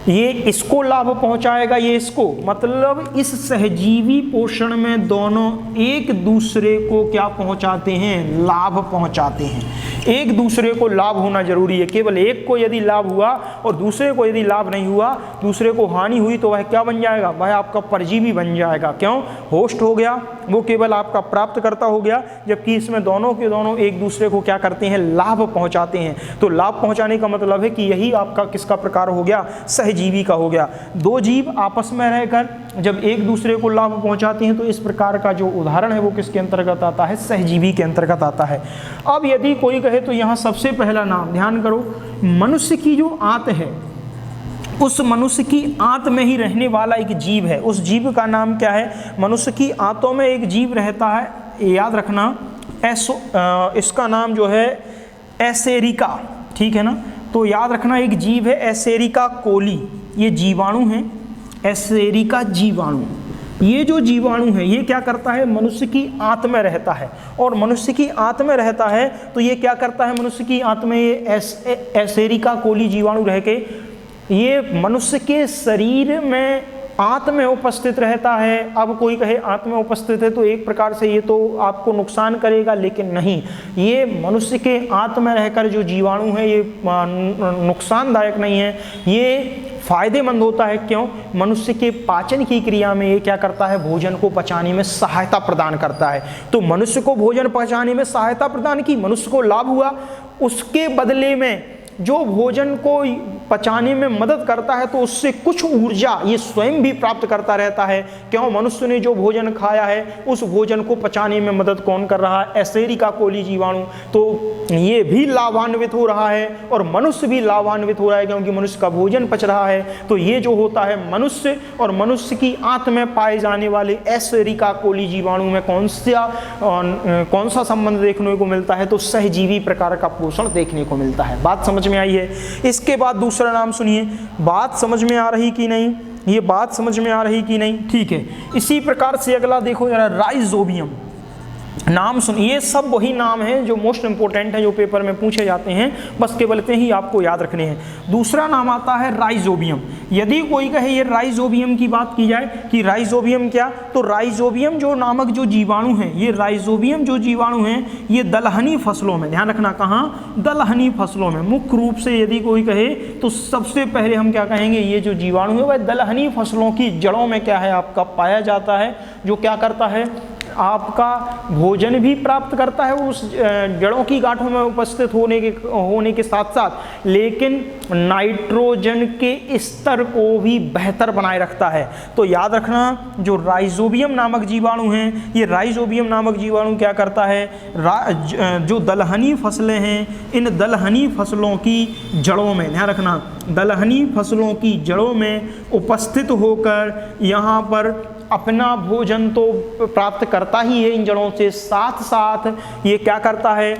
ये इसको लाभ पहुंचाएगा, ये इसको, मतलब इस सहजीवी पोषण में दोनों एक दूसरे को क्या पहुंचाते हैं, लाभ पहुंचाते हैं। एक दूसरे को लाभ होना जरूरी है। केवल एक को यदि लाभ हुआ और दूसरे को यदि लाभ नहीं हुआ, दूसरे को हानि हुई, तो वह क्या बन जाएगा, वह आपका परजीवी बन जाएगा। क्यों, होस्ट हो गया, वो केवल आपका प्राप्तकर्ता हो गया, जबकि इसमें दोनों के दोनों एक दूसरे को क्या करते हैं, लाभ पहुंचाते हैं। तो लाभ पहुंचाने का मतलब है कि यही आपका किसका प्रकार हो गया, सहजीवी का हो गया। दो जीव आपस में रहकर जब एक दूसरे को लाभ पहुंचाते हैं, तो इस प्रकार का जो उदाहरण है वो किसके अंतर्गत आता है, सहजीवी के अंतर्गत आता है। अब यदि कोई कहे तो यहाँ सबसे पहला नाम ध्यान करो, मनुष्य की जो आंत है, उस मनुष्य की आंत में ही रहने वाला एक जीव है। उस जीव का नाम क्या है, मनुष्य की आंतों में एक जीव रहता है, याद रखना, इसका नाम जो है एसेरिका, ठीक है ना। तो याद रखना एक जीव है एसेरिका कोली, ये जीवाणु है, एसेरिका जीवाणु। ये जो जीवाणु है ये क्या करता है, मनुष्य की आंत में रहता है, और मनुष्य की आंत में रहता है तो ये क्या करता है, मनुष्य की आंत में ये एसेरिका कोली जीवाणु रह के ये मनुष्य के शरीर में आंत में उपस्थित रहता है। अब कोई कहे आंत में उपस्थित है तो एक प्रकार से ये तो आपको नुकसान करेगा, लेकिन नहीं, ये मनुष्य के आंत में रहकर जो जीवाणु है ये नुकसानदायक नहीं है, ये फायदेमंद होता है। क्यों, मनुष्य के पाचन की क्रिया में ये क्या करता है, भोजन को पचाने में सहायता प्रदान करता है। तो मनुष्य को भोजन पचाने में सहायता प्रदान की, मनुष्य को लाभ हुआ, उसके बदले में जो भोजन को पचाने में मदद करता है तो उससे कुछ ऊर्जा ये स्वयं भी प्राप्त करता रहता है। क्यों, मनुष्य ने जो भोजन खाया है उस भोजन को पचाने में मदद कौन कर रहा है, एसेरिका कोली जीवाणु। तो ये भी लाभान्वित हो रहा है और मनुष्य भी लाभान्वित हो रहा है, क्योंकि मनुष्य का भोजन पच रहा है। तो ये जो होता है मनुष्य और मनुष्य की आंत में पाए जाने वाले एसेरिका कोली जीवाणु में कौन सा संबंध देखने को मिलता है, तो सहजीवी प्रकार का पोषण देखने को मिलता है। बात समझ में आई है। इसके बाद दूसरा नाम सुनिए, बात समझ में आ रही कि नहीं, ये बात समझ में आ रही कि नहीं, ठीक है। इसी प्रकार से अगला देखो जरा, राइजोबियम नाम सुन, ये सब वही नाम हैं जो मोस्ट इंपोर्टेंट हैं, जो पेपर में पूछे जाते हैं, बस केवल इतने ही आपको याद रखने हैं। दूसरा नाम आता है राइजोबियम। यदि कोई कहे ये राइजोबियम की बात की जाए कि राइजोबियम क्या, तो राइजोबियम जो नामक जो जीवाणु हैं, ये राइजोबियम जो जीवाणु हैं ये दलहनी फसलों में, ध्यान रखना कहाँ, दलहनी फसलों में मुख्य रूप से यदि कोई कहे तो सबसे पहले हम क्या कहेंगे, ये जो जीवाणु है वह दलहनी फसलों की जड़ों में क्या है आपका पाया जाता है, जो क्या करता है, आपका भोजन भी प्राप्त करता है उस जड़ों की गांठों में उपस्थित होने के साथ साथ, लेकिन नाइट्रोजन के स्तर को भी बेहतर बनाए रखता है। तो याद रखना जो राइजोबियम नामक जीवाणु हैं, ये राइजोबियम नामक जीवाणु क्या करता है, जो दलहनी फसलें हैं, इन दलहनी फसलों की जड़ों में, ध्यान रखना, दलहनी फसलों की जड़ों में उपस्थित होकर यहाँ पर अपना भोजन तो प्राप्त करता ही है इन जड़ों से, साथ साथ ये क्या करता है,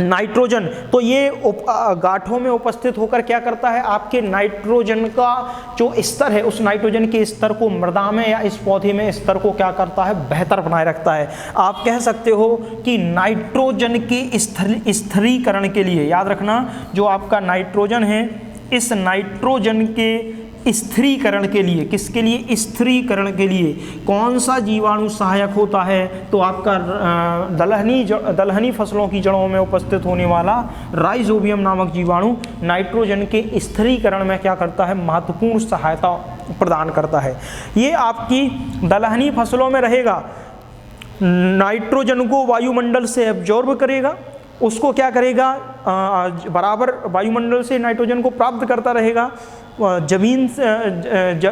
नाइट्रोजन, तो ये गांठों में उपस्थित होकर क्या करता है, आपके नाइट्रोजन का जो स्तर है उस नाइट्रोजन के स्तर को मृदा में या इस पौधे में स्तर को क्या करता है, बेहतर बनाए रखता है। आप कह सकते हो कि नाइट्रोजन के स्थिरीकरण के लिए, याद रखना जो आपका नाइट्रोजन है, इस नाइट्रोजन के स्थिरीकरण के लिए, किसके लिए? स्थिरीकरण के लिए कौन सा जीवाणु सहायक होता है? तो आपका दलहनी फसलों की जड़ों में उपस्थित होने वाला राइजोबियम नामक जीवाणु नाइट्रोजन के स्थिरीकरण में क्या करता है? महत्वपूर्ण सहायता प्रदान करता है। ये आपकी दलहनी फसलों में रहेगा, नाइट्रोजन को वायुमंडल से एब्जॉर्ब करेगा, उसको क्या करेगा? बराबर वायुमंडल से नाइट्रोजन को प्राप्त करता रहेगा, जमीन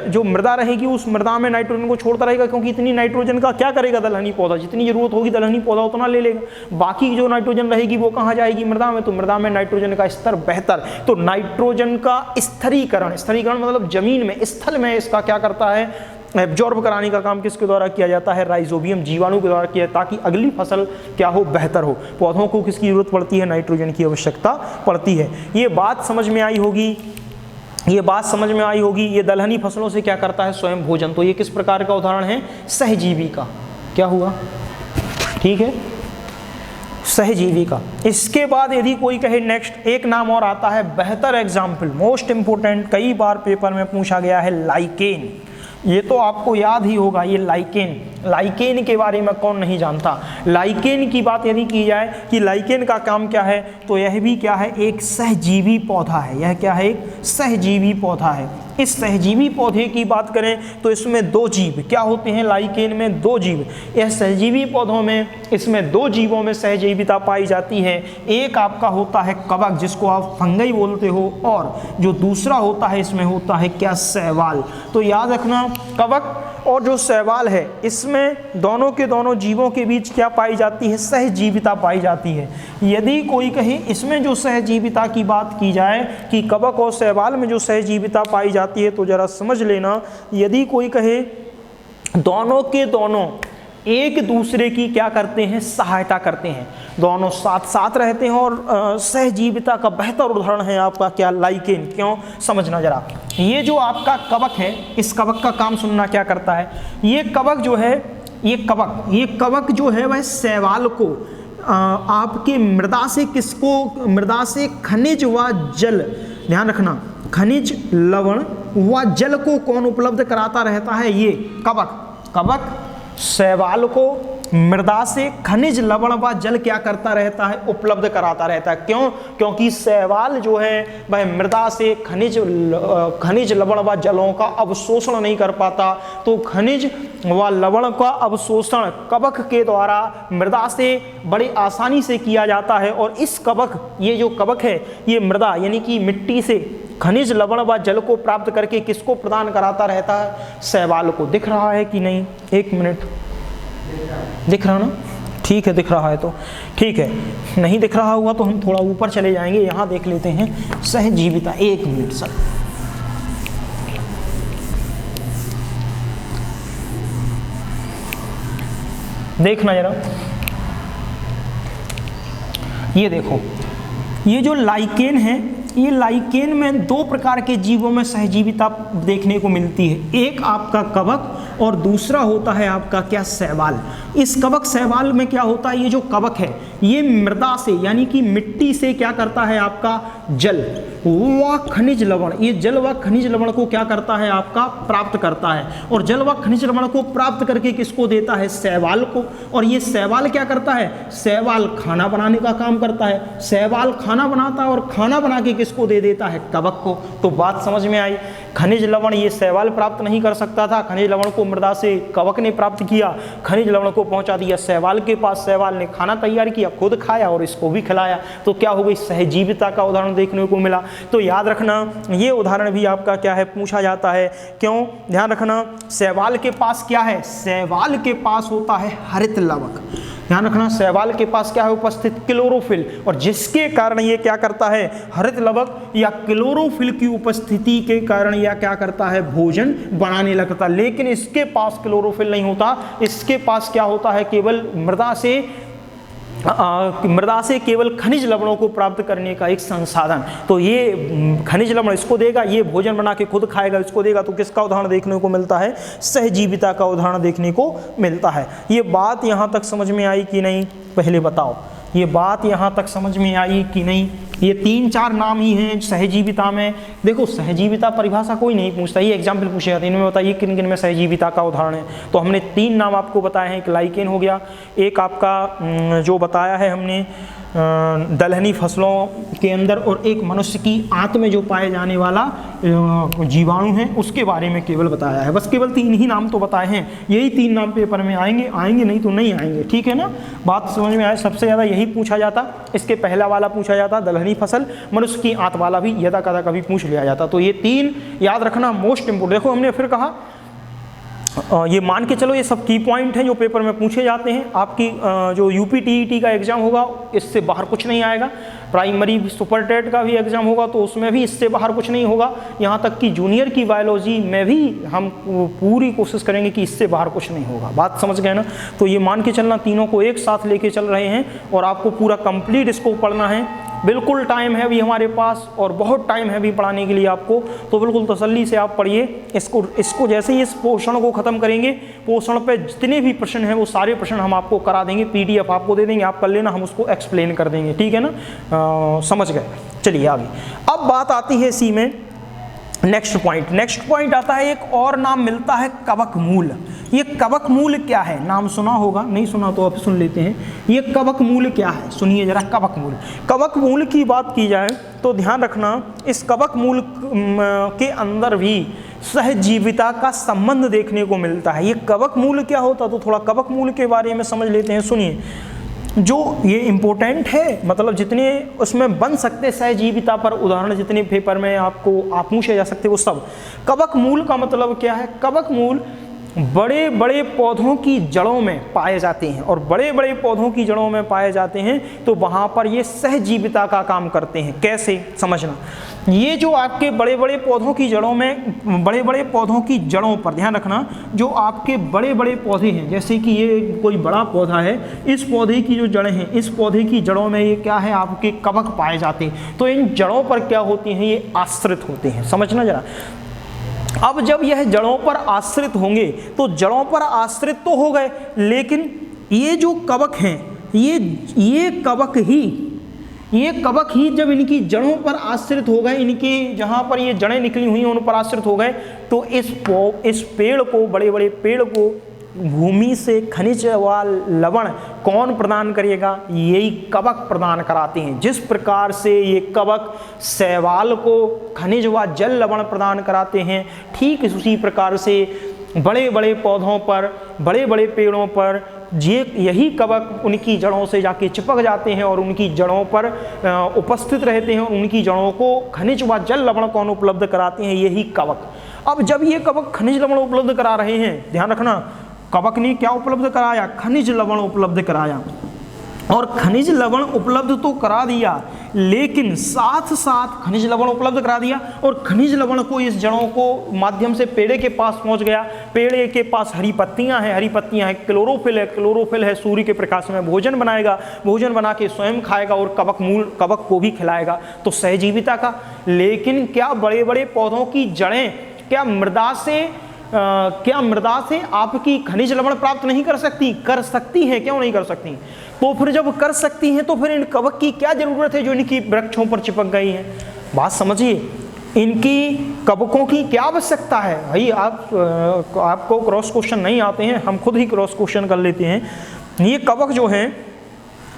जो मृदा रहेगी उस मृदा में नाइट्रोजन को छोड़ता रहेगा, क्योंकि इतनी नाइट्रोजन का क्या करेगा दलहनी पौधा? जितनी जरूरत होगी दलहनी पौधा उतना ले लेगा। बाकी जो नाइट्रोजन रहेगी वो कहाँ जाएगी? मृदा में। तो मृदा में नाइट्रोजन का स्तर बेहतर, तो नाइट्रोजन का स्थिरीकरण, स्थिरीकरण मतलब जमीन में, स्थल में इसका क्या करता है? एब्जॉर्ब कराने का काम किसके द्वारा किया जाता है? राइजोबियम जीवाणु के द्वारा किया, ताकि अगली फसल क्या हो? बेहतर हो। पौधों को किसकी जरूरत पड़ती है? नाइट्रोजन की आवश्यकता पड़ती है। ये बात समझ में आई होगी, ये बात समझ में आई होगी। ये दलहनी फसलों से क्या करता है? स्वयं भोजन। तो ये किस प्रकार का उदाहरण है? सहजीवी का। क्या हुआ? ठीक है, सहजीवी का। इसके बाद यदि कोई कहे नेक्स्ट, एक नाम और आता है बेहतर एग्जाम्पल, मोस्ट इंपोर्टेंट, कई बार पेपर में पूछा गया है, लाइकेन। ये तो आपको याद ही होगा, ये लाइकेन, लाइकेन के बारे में कौन नहीं जानता। लाइकेन की बात यदि की जाए कि लाइकेन का काम क्या है, तो यह भी क्या है? एक सहजीवी पौधा है। यह क्या है? एक सहजीवी पौधा है। इस सहजीवी पौधे की बात करें तो इसमें दो जीव क्या होते हैं? लाइकेन में दो जीव। यह सहजीवी पौधों में, इसमें दो जीवों में सहजीविता पाई जाती है। एक आपका होता है कवक, जिसको आप फंगई बोलते हो, और जो दूसरा होता है इसमें होता है क्या? शैवाल। तो याद रखना, कवक और जो शैवाल है, इसमें दोनों के दोनों जीवों के बीच क्या पाई जाती है? सहजीविता पाई जाती है। यदि कोई कहे इसमें जो सहजीविता की बात की जाए कि कवक और शैवाल में जो सहजीविता पाई जाती है, तो जरा समझ लेना, यदि कोई कहे दोनों के दोनों एक दूसरे की क्या करते हैं? सहायता करते हैं, दोनों साथ साथ रहते हैं, और सहजीविता का बेहतर उदाहरण है आपका क्या? लाइकेन। क्यों? समझना जरा। ये जो आपका कवक है, इस कवक का काम सुनना क्या करता है? ये कवक जो है, ये कवक जो है वह शैवाल को आपके मृदा से किसको? मृदा से खनिज व जल, ध्यान रखना, खनिज, लवण व जल को कौन उपलब्ध कराता रहता है? ये कवक शैवाल को मृदा से खनिज, लवण व जल क्या करता रहता है? उपलब्ध कराता रहता है। क्यों? क्योंकि शैवाल जो है वह मृदा से खनिज लवण व जलों का अवशोषण नहीं कर पाता, तो खनिज व लवण का अवशोषण कवक के द्वारा मृदा से बड़ी आसानी से किया जाता है। और इस कवक, ये जो कवक है, ये मृदा यानी कि मिट्टी से खनिज, लवण व जल को प्राप्त करके किसको प्रदान कराता रहता है? शैवाल को। दिख रहा है कि नहीं? एक मिनट, दिख रहा ना? ठीक है, दिख रहा है तो ठीक है, नहीं दिख रहा हुआ तो हम थोड़ा ऊपर चले जाएंगे, यहाँ देख लेते हैं सहजीविता। एक मिनट सर, देखना जरा, ये देखो, ये जो लाइकेन है, ये लाइकेन में दो प्रकार के जीवों में सहजीविता देखने को मिलती है। एक आपका कवक और दूसरा होता है आपका क्या? शैवाल। इस कवक शैवाल में क्या होता है? ये जो कवक है ये मृदा से यानी कि मिट्टी से क्या करता है? आपका जल व खनिज लवण, ये जल व खनिज लवण को क्या करता है? आपका प्राप्त करता है। और जल व खनिज लवण को प्राप्त करके किसको देता है? शैवाल को। और ये शैवाल क्या करता है? शैवाल खाना बनाने का काम करता है। शैवाल खाना बनाता है और खाना बना के किसको दे देता है? कवक को। तो बात समझ में आई। खनिज लवण ये शैवाल प्राप्त नहीं कर सकता था, खनिज लवण को मृदा से कवक ने प्राप्त किया, खनिज लवण को पहुंचा दिया शैवाल के पास, शैवाल ने खाना तैयार किया, खुद खाया और इसको भी खिलाया। तो क्या हो गई? सहजीविता का उदाहरण देखने को मिला। तो याद रखना, ये उदाहरण भी आपका क्या है? पूछा जाता है। क्यों? ध्यान रखना, शैवाल के पास क्या है? शैवाल के पास होता है हरित लवक। ध्यान रखना, शैवाल के पास क्या है उपस्थित? क्लोरोफिल। और जिसके कारण ये क्या करता है? हरित लवक या क्लोरोफिल की उपस्थिति के कारण यह क्या करता है? भोजन बनाने लगता। लेकिन इसके पास क्लोरोफिल नहीं होता, इसके पास क्या होता है? केवल मृदा से केवल खनिज लवणों को प्राप्त करने का एक संसाधन। तो ये खनिज लवण इसको देगा, ये भोजन बना के खुद खाएगा, इसको देगा। तो किसका उदाहरण देखने को मिलता है? सहजीविता का उदाहरण देखने को मिलता है। ये बात यहाँ तक समझ में आई कि नहीं? पहले बताओ। ये बात यहाँ तक समझ में आई कि नहीं? ये 3-4 नाम ही हैं सहजीविता में। देखो सहजीविता परिभाषा कोई नहीं पूछता, ये एग्जाम्पल पूछे जाते हैं, इनमें बताइए किन किन में सहजीविता का उदाहरण है। तो हमने 3 नाम आपको बताए हैं, एक लाइकेन हो गया, एक आपका जो बताया है हमने दलहनी फसलों के अंदर, और एक मनुष्य की आंत में जो पाए जाने वाला जीवाणु है उसके बारे में केवल बताया है। बस केवल 3 ही नाम तो बताए हैं, यही 3 नाम पेपर में आएंगे नहीं तो नहीं आएंगे, ठीक है ना? बात समझ में आए? सबसे ज़्यादा यही पूछा जाता, इसके पहला वाला पूछा जाता दलहनी फसल, मनुष्य की आंत वाला भी यदा कदा कभी पूछ लिया जाता। तो ये 3 याद रखना मोस्ट इंपोर्टेंट। देखो हमने फिर कहा ये मान के चलो ये सब की पॉइंट हैं जो पेपर में पूछे जाते हैं। आपकी जो यूपी टीईटी का एग्ज़ाम होगा इससे बाहर कुछ नहीं आएगा, प्राइमरी सुपर टेट का भी एग्ज़ाम होगा तो उसमें भी इससे बाहर कुछ नहीं होगा, यहाँ तक कि जूनियर की बायोलॉजी में भी हम पूरी कोशिश करेंगे कि इससे बाहर कुछ नहीं होगा। बात समझ गए ना? तो ये मान के चलना तीनों को एक साथ लेके चल रहे हैं और आपको पूरा कंप्लीट इसको पढ़ना है। बिल्कुल टाइम है अभी हमारे पास और बहुत टाइम है अभी पढ़ाने के लिए आपको, तो बिल्कुल तसल्ली से आप पढ़िए इसको। जैसे ही इस पोर्शन को ख़त्म करेंगे, पोर्शन पे जितने भी प्रश्न हैं वो सारे प्रश्न हम आपको करा देंगे, PDF आपको दे देंगे, आप कर लेना, हम उसको एक्सप्लेन कर देंगे, ठीक है ना? समझ गए? चलिए आगे। अब बात आती है इसी में नेक्स्ट पॉइंट आता है, एक और नाम मिलता है कवक मूल। ये कवक मूल क्या है? नाम सुना होगा, नहीं सुना तो अब सुन लेते हैं। ये कवक मूल क्या है? सुनिए जरा। कवक मूल की बात की जाए तो ध्यान रखना, इस कवक मूल के अंदर भी सहजीविता का संबंध देखने को मिलता है। ये कवक मूल क्या होता, तो थोड़ा कवक मूल के बारे में समझ लेते हैं। सुनिए, जो ये इम्पोर्टेंट है, मतलब जितने उसमें बन सकते सहजीविता पर उदाहरण जितने पेपर में आपको आप पूछे जा सकते वो सब। कवक मूल का मतलब क्या है? कवक मूल बड़े बड़े पौधों की जड़ों में पाए जाते हैं, और बड़े बड़े पौधों की जड़ों में पाए जाते हैं तो वहाँ पर ये सहजीविता का काम करते हैं। कैसे? समझना। ये जो आपके बड़े बड़े पौधों की जड़ों में, बड़े बड़े पौधों की जड़ों पर ध्यान रखना, जो आपके बड़े बड़े पौधे हैं, जैसे कि ये कोई बड़ा पौधा है, इस पौधे की जो जड़ें हैं, इस पौधे की जड़ों में ये क्या है, आपके कवक पाए जाते हैं। तो इन जड़ों पर क्या होती हैं? ये आश्रित होते हैं। समझना जरा। अब जब यह जड़ों पर आश्रित होंगे तो जड़ों पर आश्रित तो हो गए, लेकिन ये जो कवक हैं, ये कवक ही जब इनकी जड़ों पर आश्रित हो गए, इनकी जहाँ पर ये जड़ें निकली हुई हैं उन पर आश्रित हो गए, तो इस पेड़ को, बड़े बड़े पेड़ को भूमि से खनिज व लवण कौन प्रदान करेगा? यही कवक प्रदान कराते हैं। जिस प्रकार से ये कवक शैवाल को खनिज व जल लवण प्रदान कराते हैं, ठीक उसी प्रकार से बड़े बड़े पौधों पर, बड़े बड़े पेड़ों पर यही कवक उनकी जड़ों से जाके चिपक जाते हैं और उनकी जड़ों पर उपस्थित रहते हैं, और उनकी जड़ों को खनिज व जल लवण कौन उपलब्ध कराते हैं? यही कवक। अब जब ये कवक खनिज लवण उपलब्ध करा रहे हैं, ध्यान रखना, कवक ने क्या उपलब्ध कराया? खनिज लवण उपलब्ध कराया। और खनिज लवण उपलब्ध तो करा दिया, लेकिन साथ साथ खनिज लवण उपलब्ध करा दिया और खनिज लवण को इस जड़ों को माध्यम से पेड़ के पास पहुंच गया। पेड़ के पास हरी पत्तियां हैं, क्लोरोफिल है, सूर्य के प्रकाश में भोजन बनाएगा, भोजन बना के स्वयं खाएगा और कवक को भी खिलाएगा। तो सहजीविता का। लेकिन क्या बड़े बड़े पौधों की जड़ें क्या मृदा से आपकी खनिज लवण प्राप्त नहीं कर सकती? कर सकती है, क्यों नहीं कर सकती? तो फिर जब कर सकती हैं तो फिर इन कवक की क्या जरूरत है जो इनकी वृक्षों पर चिपक गई है? बात समझिए, इनकी कवकों की क्या आवश्यकता है? भाई आपको क्रॉस क्वेश्चन नहीं आते हैं, हम खुद ही क्रॉस क्वेश्चन कर लेते हैं। ये कवक जो हैं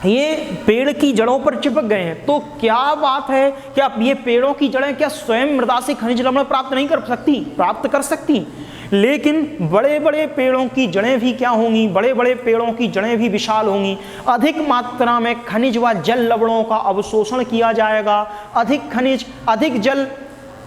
ये पेड़ की जड़ों पर चिपक गए हैं, तो क्या बात है, क्या ये पेड़ों की जड़ें क्या स्वयं मृदा से खनिज लवण प्राप्त नहीं कर सकती? प्राप्त कर सकती। लेकिन बड़े बड़े पेड़ों की जड़ें भी क्या होंगी? बड़े बड़े पेड़ों की जड़ें भी विशाल होंगी। अधिक मात्रा में खनिज व जल लवणों का अवशोषण किया जाएगा। अधिक खनिज, अधिक जल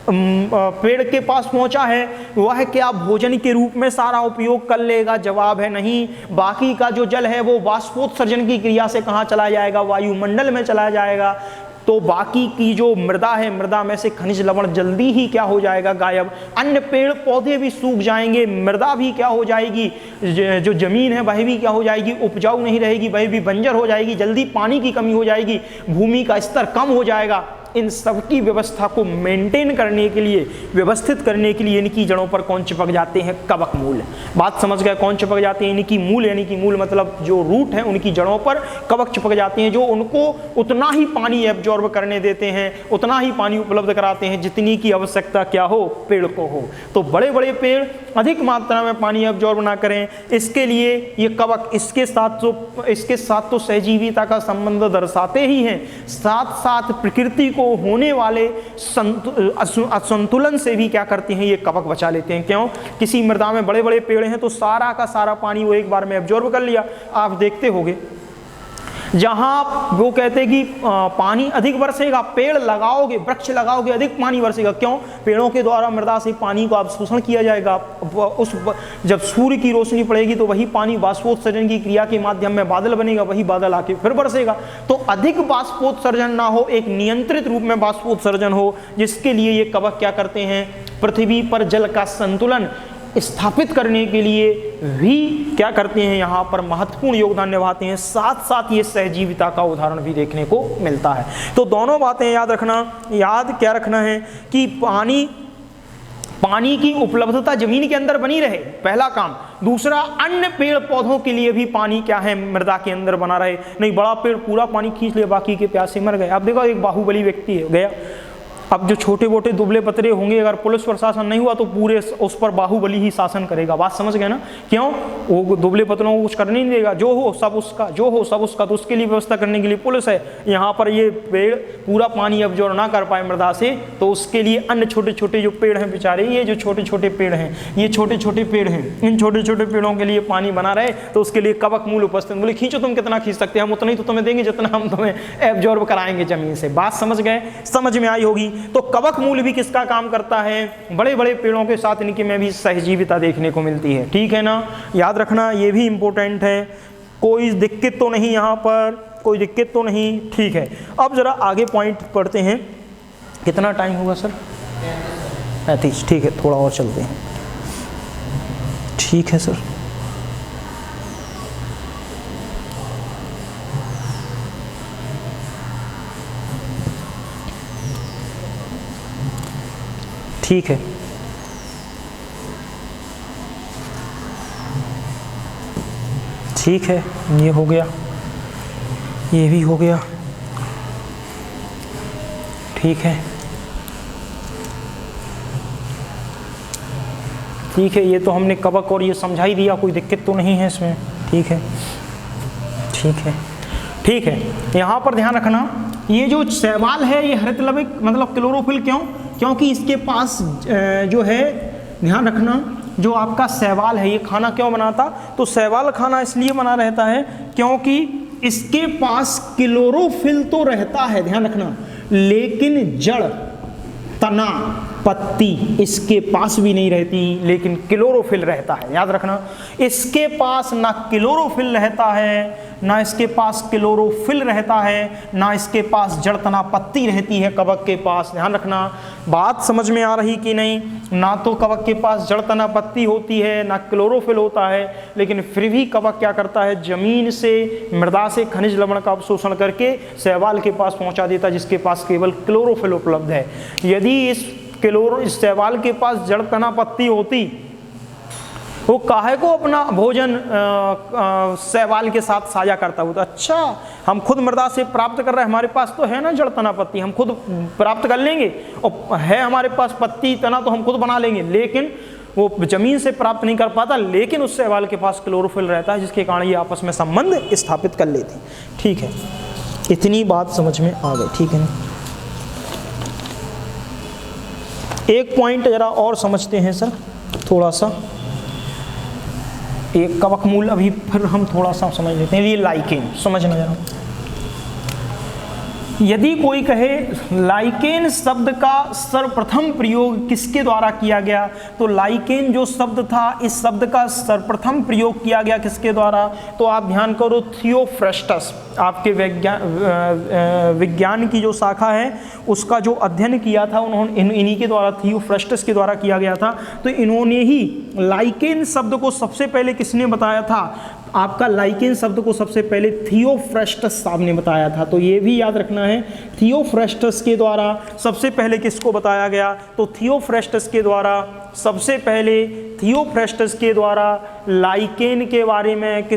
पेड़ के पास पहुंचा है, वह क्या भोजन के रूप में सारा उपयोग कर लेगा? जवाब है नहीं। बाकी का जो जल है वो वाष्पोत्सर्जन की क्रिया से कहाँ चला जाएगा? वायुमंडल में चला जाएगा। तो बाकी की जो मृदा है, मृदा में से खनिज लवण जल्दी ही क्या हो जाएगा? गायब। अन्य पेड़ पौधे भी सूख जाएंगे, मृदा भी क्या हो जाएगी? जो जमीन है वह भी क्या हो जाएगी? उपजाऊ नहीं रहेगी, वह भी बंजर हो जाएगी, जल्दी पानी की कमी हो जाएगी, भूमि का स्तर कम हो जाएगा। इन सब की व्यवस्था को मेंटेन करने के लिए, व्यवस्थित करने के लिए इनकी जड़ों पर कौन चिपक जाते हैं? कवक मूल। बात समझ गए? कौन चिपक जाते हैं? इनकी मूल, यानी कि मूल मतलब जो रूट है, उनकी जड़ों पर कवक चिपक जाते हैं, जो उनको उतना ही पानी एब्जॉर्ब करने देते हैं, उतना ही पानी उपलब्ध कराते हैं जितनी की आवश्यकता क्या हो? पेड़ को हो। तो बड़े बड़े पेड़ अधिक मात्रा में पानी एब्जॉर्ब ना करें, इसके लिए ये कवक इसके साथ तो सहजीविता का संबंध दर्शाते ही हैं, साथ साथ प्रकृति को होने वाले असंतुलन से भी क्या करते हैं? ये कवक बचा लेते हैं। क्यों? किसी मृदा में बड़े बड़े पेड़ हैं तो सारा का सारा पानी वो एक बार में एब्जॉर्ब कर लिया। आप देखते होंगे जहां वो कहते हैं कि पानी अधिक बरसेगा, पेड़ लगाओगे, वृक्ष लगाओगे, अधिक पानी बरसेगा। क्यों? पेड़ों के द्वारा मृदा से पानी को अवशोषण किया जाएगा। जब सूर्य की रोशनी पड़ेगी तो वही पानी बाष्पोत्सर्जन की क्रिया के माध्यम में बादल बनेगा, वही बादल आके फिर बरसेगा। तो अधिक बाष्पोत्सर्जन ना हो, एक नियंत्रित रूप में बाष्पोत्सर्जन हो, जिसके लिए ये कवक क्या करते हैं? पृथ्वी पर जल का संतुलन स्थापित करने के लिए भी क्या करते हैं? यहाँ पर महत्वपूर्ण योगदान निभाते हैं। साथ साथ ये सहजीविता का उदाहरण भी देखने को मिलता है। तो दोनों बातें याद रखना। याद क्या रखना है कि पानी की उपलब्धता जमीन के अंदर बनी रहे, पहला काम। दूसरा, अन्य पेड़ पौधों के लिए भी पानी क्या है? मृदा के अंदर बना रहे। नहीं बड़ा पेड़ पूरा पानी खींच ले, बाकी के प्यासे मर गए। अब देखो एक बाहुबली व्यक्ति गया, अब जो छोटे मोटे दुबले पतरे होंगे, अगर पुलिस प्रशासन नहीं हुआ तो पूरे उस पर बाहुबली ही शासन करेगा। बात समझ गए ना? क्यों? वो दुबले पतरों को कुछ करने नहीं देगा, जो हो सब उसका, जो हो सब उसका। तो उसके लिए व्यवस्था करने के लिए पुलिस है। यहाँ पर ये पेड़ पूरा पानी एब्जॉर्ब ना कर पाए मृदा से, तो उसके लिए अन्य छोटे छोटे जो पेड़ हैं बेचारे, ये जो छोटे छोटे पेड़ हैं, ये छोटे छोटे पेड़ हैं, इन छोटे छोटे पेड़ों के लिए पानी बना रहे, तो उसके लिए कवक मूल उपस्थित। बोले खींचो, तुम कितना खींच सकते हैं, हम उतना ही तो तुम्हें देंगे जितना हम तुम्हें एब्जॉर्ब कराएंगे जमीन से। बात समझ गए? समझ में आई होगी। तो कवक मूल भी किसका काम करता है? बड़े बड़े पेड़ों के साथ इनके में भी सहजीविता देखने को मिलती है। ठीक है ना? याद रखना, ये भी इंपॉर्टेंट है। कोई दिक्कत तो नहीं, यहाँ पर कोई दिक्कत तो नहीं। ठीक है, अब जरा आगे पॉइंट पढ़ते हैं। कितना टाइम हुआ सर? 35। ठीक है, थोड़ा और चलते हैं। ठीक है सर। ठीक है, ठीक है, ये हो गया, ये भी हो गया। ठीक है, ठीक है, ये तो हमने कवक और ये समझा ही दिया, कोई दिक्कत तो नहीं है इसमें। ठीक है, ठीक है, ठीक है। यहाँ पर ध्यान रखना, ये जो शैवाल है ये हरितलवक मतलब क्लोरोफिल। क्यों? क्योंकि इसके पास जो है, ध्यान रखना, जो आपका शैवाल है ये खाना क्यों बनाता? तो शैवाल खाना इसलिए बना रहता है क्योंकि इसके पास क्लोरोफिल तो रहता है, ध्यान रखना, लेकिन जड़, तना, पत्ती इसके पास भी नहीं रहती, लेकिन क्लोरोफिल रहता है। याद रखना, इसके पास ना क्लोरोफिल रहता है, ना इसके पास क्लोरोफिल रहता है, ना इसके पास जड़, तना, पत्ती रहती है कवक के पास। ध्यान रखना, बात समझ में आ रही कि नहीं? ना तो कवक के पास जड़, तना, पत्ती होती है, ना क्लोरोफिल होता है, लेकिन फिर भी कवक क्या करता है? जमीन से, मृदा से खनिज लवण का अवशोषण करके शैवाल के पास पहुंचा देता, जिसके पास केवल क्लोरोफिल उपलब्ध है। यदि इस शैवाल के पास जड़, तना, पत्ती होती, वो काहे को अपना भोजन शैवाल के साथ साझा करता हो? तो अच्छा, हम खुद मृदा से प्राप्त कर रहे हैं, हमारे पास तो है ना जड़, तना, पत्ती, हम खुद प्राप्त कर लेंगे, और है हमारे पास पत्ती, तना, तो हम खुद बना लेंगे। लेकिन वो जमीन से प्राप्त नहीं कर पाता, लेकिन उस शैवाल के पास क्लोरोफिल रहता है, जिसके कारण ये आपस में संबंध स्थापित कर लेते। ठीक है, इतनी बात समझ में आ गई। ठीक है ना? एक पॉइंट जरा और समझते हैं सर, थोड़ा सा। एक कवक मूल अभी फिर हम थोड़ा सा समझ लेते हैं। ये लाइकेन समझना जरा। यदि कोई कहे लाइकेन शब्द का सर्वप्रथम प्रयोग किसके द्वारा किया गया, तो लाइकेन जो शब्द था, इस शब्द का सर्वप्रथम प्रयोग किया गया किसके द्वारा? तो आप ध्यान करो, थियोफ्रस्टस, आपके विज्ञान की जो शाखा है उसका जो अध्ययन किया था उन्होंने, इन्हीं के द्वारा, थियोफ्रस्टस के द्वारा किया गया था। तो इन्होंने ही लाइकेन शब्द को सबसे पहले किसने बताया था? आपका लाइकेन शब्द को सबसे पहले थियोफ्रेस्टस साहब ने बताया था, तो ये भी याद रखना है। थियोफ्रेस्टस के द्वारा सबसे पहले किसको बताया गया, तो थियोफ्रेस्टस के द्वारा सबसे पहले थियोफ्रेस्टस के द्वारा लाइकेन के बारे में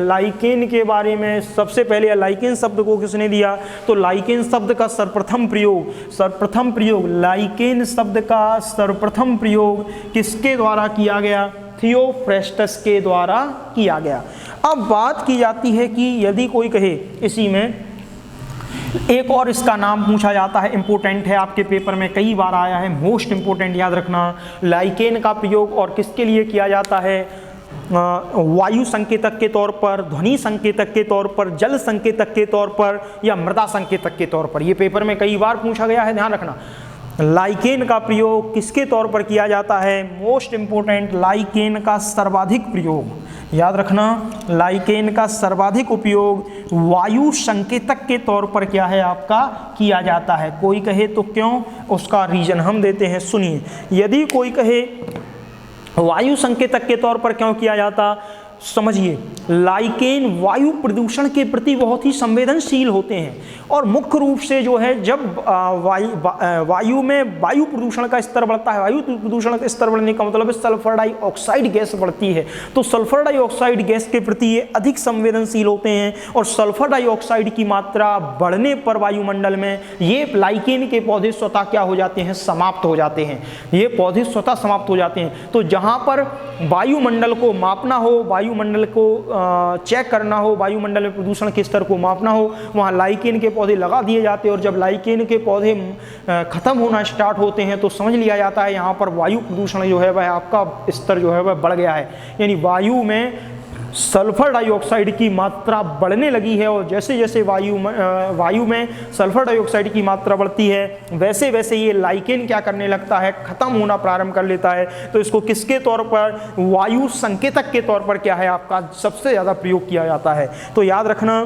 लाइकेन के बारे में सबसे पहले लाइकेन शब्द को किसने दिया, तो लाइकेन शब्द का सर्वप्रथम प्रयोग लाइकेन शब्द का सर्वप्रथम प्रयोग किसके द्वारा किया गया, थियोफ्रेस्टस के द्वारा किया गया। अब बात की जाती है कि यदि कोई कहे, इसी में एक और इसका नाम पूछा जाता है, इंपॉर्टेंट है, आपके पेपर में कई बार आया है, मोस्ट इंपॉर्टेंट याद रखना। लाइकेन का प्रयोग और किसके लिए किया जाता है, वायु संकेतक के तौर पर, ध्वनि संकेतक के तौर पर, जल संकेतक के तौर पर या मृदा संकेतक के तौर पर। ये पेपर में कई बार पूछा गया है, ध्यान रखना। लाइकेन का प्रयोग किसके तौर पर किया जाता है, मोस्ट इंपॉर्टेंट, लाइकेन का सर्वाधिक प्रयोग, याद रखना, लाइकेन का सर्वाधिक उपयोग वायु संकेतक के तौर पर क्या है आपका किया जाता है। कोई कहे तो क्यों, उसका रीजन हम देते हैं, सुनिए। यदि कोई कहे वायु संकेतक के तौर पर क्यों किया जाता, समझिए, लाइकेन वायु प्रदूषण के प्रति बहुत ही संवेदनशील होते हैं और मुख्य रूप से जो है जब वायु में वायु प्रदूषण का स्तर बढ़ता है, वायु प्रदूषण का स्तर बढ़ने का मतलब है सल्फर डाइऑक्साइड गैस बढ़ती है, तो सल्फर डाइऑक्साइड गैस के प्रति ये अधिक संवेदनशील होते हैं और सल्फर डाइऑक्साइड की मात्रा बढ़ने पर वायुमंडल में ये लाइकेन के पौधे स्वतः क्या हो जाते हैं, समाप्त हो जाते हैं, ये पौधे स्वतः समाप्त हो जाते हैं। तो जहाँ पर वायुमंडल को मापना हो, वायुमंडल को चेक करना हो, वायुमंडल में प्रदूषण के स्तर को मापना हो, वहाँ लाइकेन के पौधे लगा दिए जाते हैं और जब लाइकेन के पौधे खत्म होना स्टार्ट होते हैं तो समझ लिया जाता है यहाँ पर वायु प्रदूषण जो है वह आपका स्तर जो है वह बढ़ गया है, यानी वायु में सल्फर डाइऑक्साइड की मात्रा बढ़ने लगी है। और जैसे जैसे वायु में सल्फर डाइऑक्साइड की मात्रा बढ़ती है वैसे वैसे ये लाइकेन क्या करने लगता है, खत्म होना प्रारंभ कर लेता है। तो इसको किसके तौर पर, वायु संकेतक के तौर पर क्या है आपका सबसे ज़्यादा प्रयोग किया जाता है। तो याद रखना,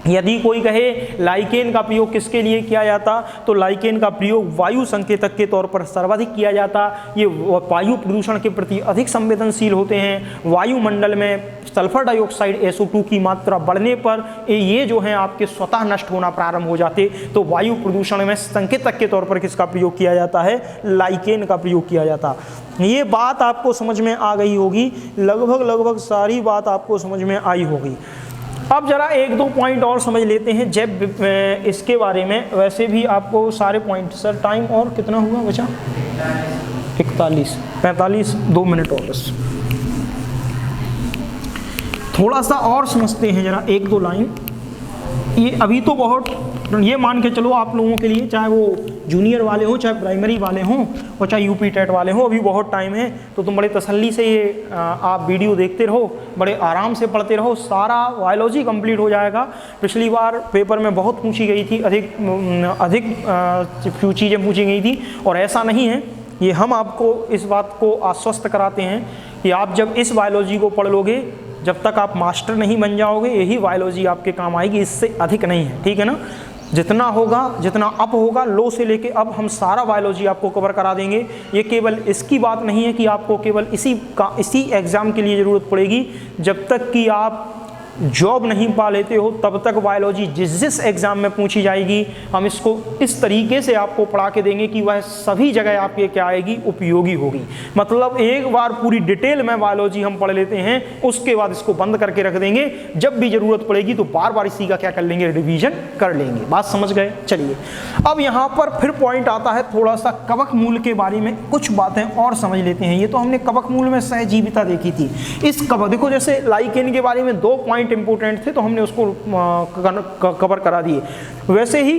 यदि कोई कहे लाइकेन का प्रयोग किसके लिए किया जाता, तो लाइकेन का प्रयोग वायु संकेतक के तौर पर सर्वाधिक किया जाता। ये वायु प्रदूषण के प्रति अधिक संवेदनशील होते हैं। वायुमंडल में सल्फर डाइऑक्साइड SO2 की मात्रा बढ़ने पर ये जो है आपके स्वतः नष्ट होना प्रारंभ हो जाते। तो वायु प्रदूषण में संकेतक के तौर पर किसका प्रयोग किया जाता है, लाइकेन का प्रयोग किया जाता। ये बात आपको समझ में आ गई होगी, लगभग सारी बात आपको समझ में आई होगी। अब जरा एक दो पॉइंट और समझ लेते हैं जैब इसके बारे में। वैसे भी आपको सारे पॉइंट, सर टाइम और कितना हुआ बचा, 45 2 मिनट और बस। थोड़ा सा और समझते हैं जरा एक दो लाइन। ये अभी तो बहुत, ये मान के चलो आप लोगों के लिए, चाहे वो जूनियर वाले हों, चाहे प्राइमरी वाले हों और चाहे यूपी टेट वाले हों, अभी बहुत टाइम है। तो तुम बड़े तसल्ली से ये आप वीडियो देखते रहो, बड़े आराम से पढ़ते रहो, सारा बायोलॉजी कंप्लीट हो जाएगा। पिछली बार पेपर में बहुत पूछी गई थी, अधिक चीज़ें पूछी गई थी और ऐसा नहीं है। ये हम आपको इस बात को आश्वस्त कराते हैं कि आप जब इस बायोलॉजी को पढ़ लोगे, जब तक आप मास्टर नहीं बन जाओगे यही बायोलॉजी आपके काम आएगी, इससे अधिक नहीं है, ठीक है ना। जितना होगा, जितना अप होगा, लो से लेके अब हम सारा बायोलॉजी आपको कवर करा देंगे। ये केवल इसकी बात नहीं है कि आपको केवल इसी एग्ज़ाम के लिए ज़रूरत पड़ेगी। जब तक कि आप जॉब नहीं पा लेते हो तब तक बायोलॉजी जिस एग्ज़ाम में पूछी जाएगी हम इसको इस तरीके से आपको पढ़ा के देंगे कि वह सभी जगह आपके क्या आएगी, उपयोगी होगी। मतलब एक बार पूरी डिटेल में बायोलॉजी हम पढ़ लेते हैं, उसके बाद इसको बंद करके रख देंगे। जब भी ज़रूरत पड़ेगी तो बार बार इसी का क्या कर लेंगे, रिवीजन कर लेंगे। बात समझ गए। चलिए अब यहाँ पर फिर पॉइंट आता है, थोड़ा सा कवक मूल के बारे में कुछ बातें और समझ लेते हैं। ये तो हमने कवक मूल में सहजीविता देखी थी। इस कवक देखो, जैसे लाइकेन के बारे में 2 पॉइंट इंपोर्टेंट थे तो हमने उसको कवर करा दिए, वैसे ही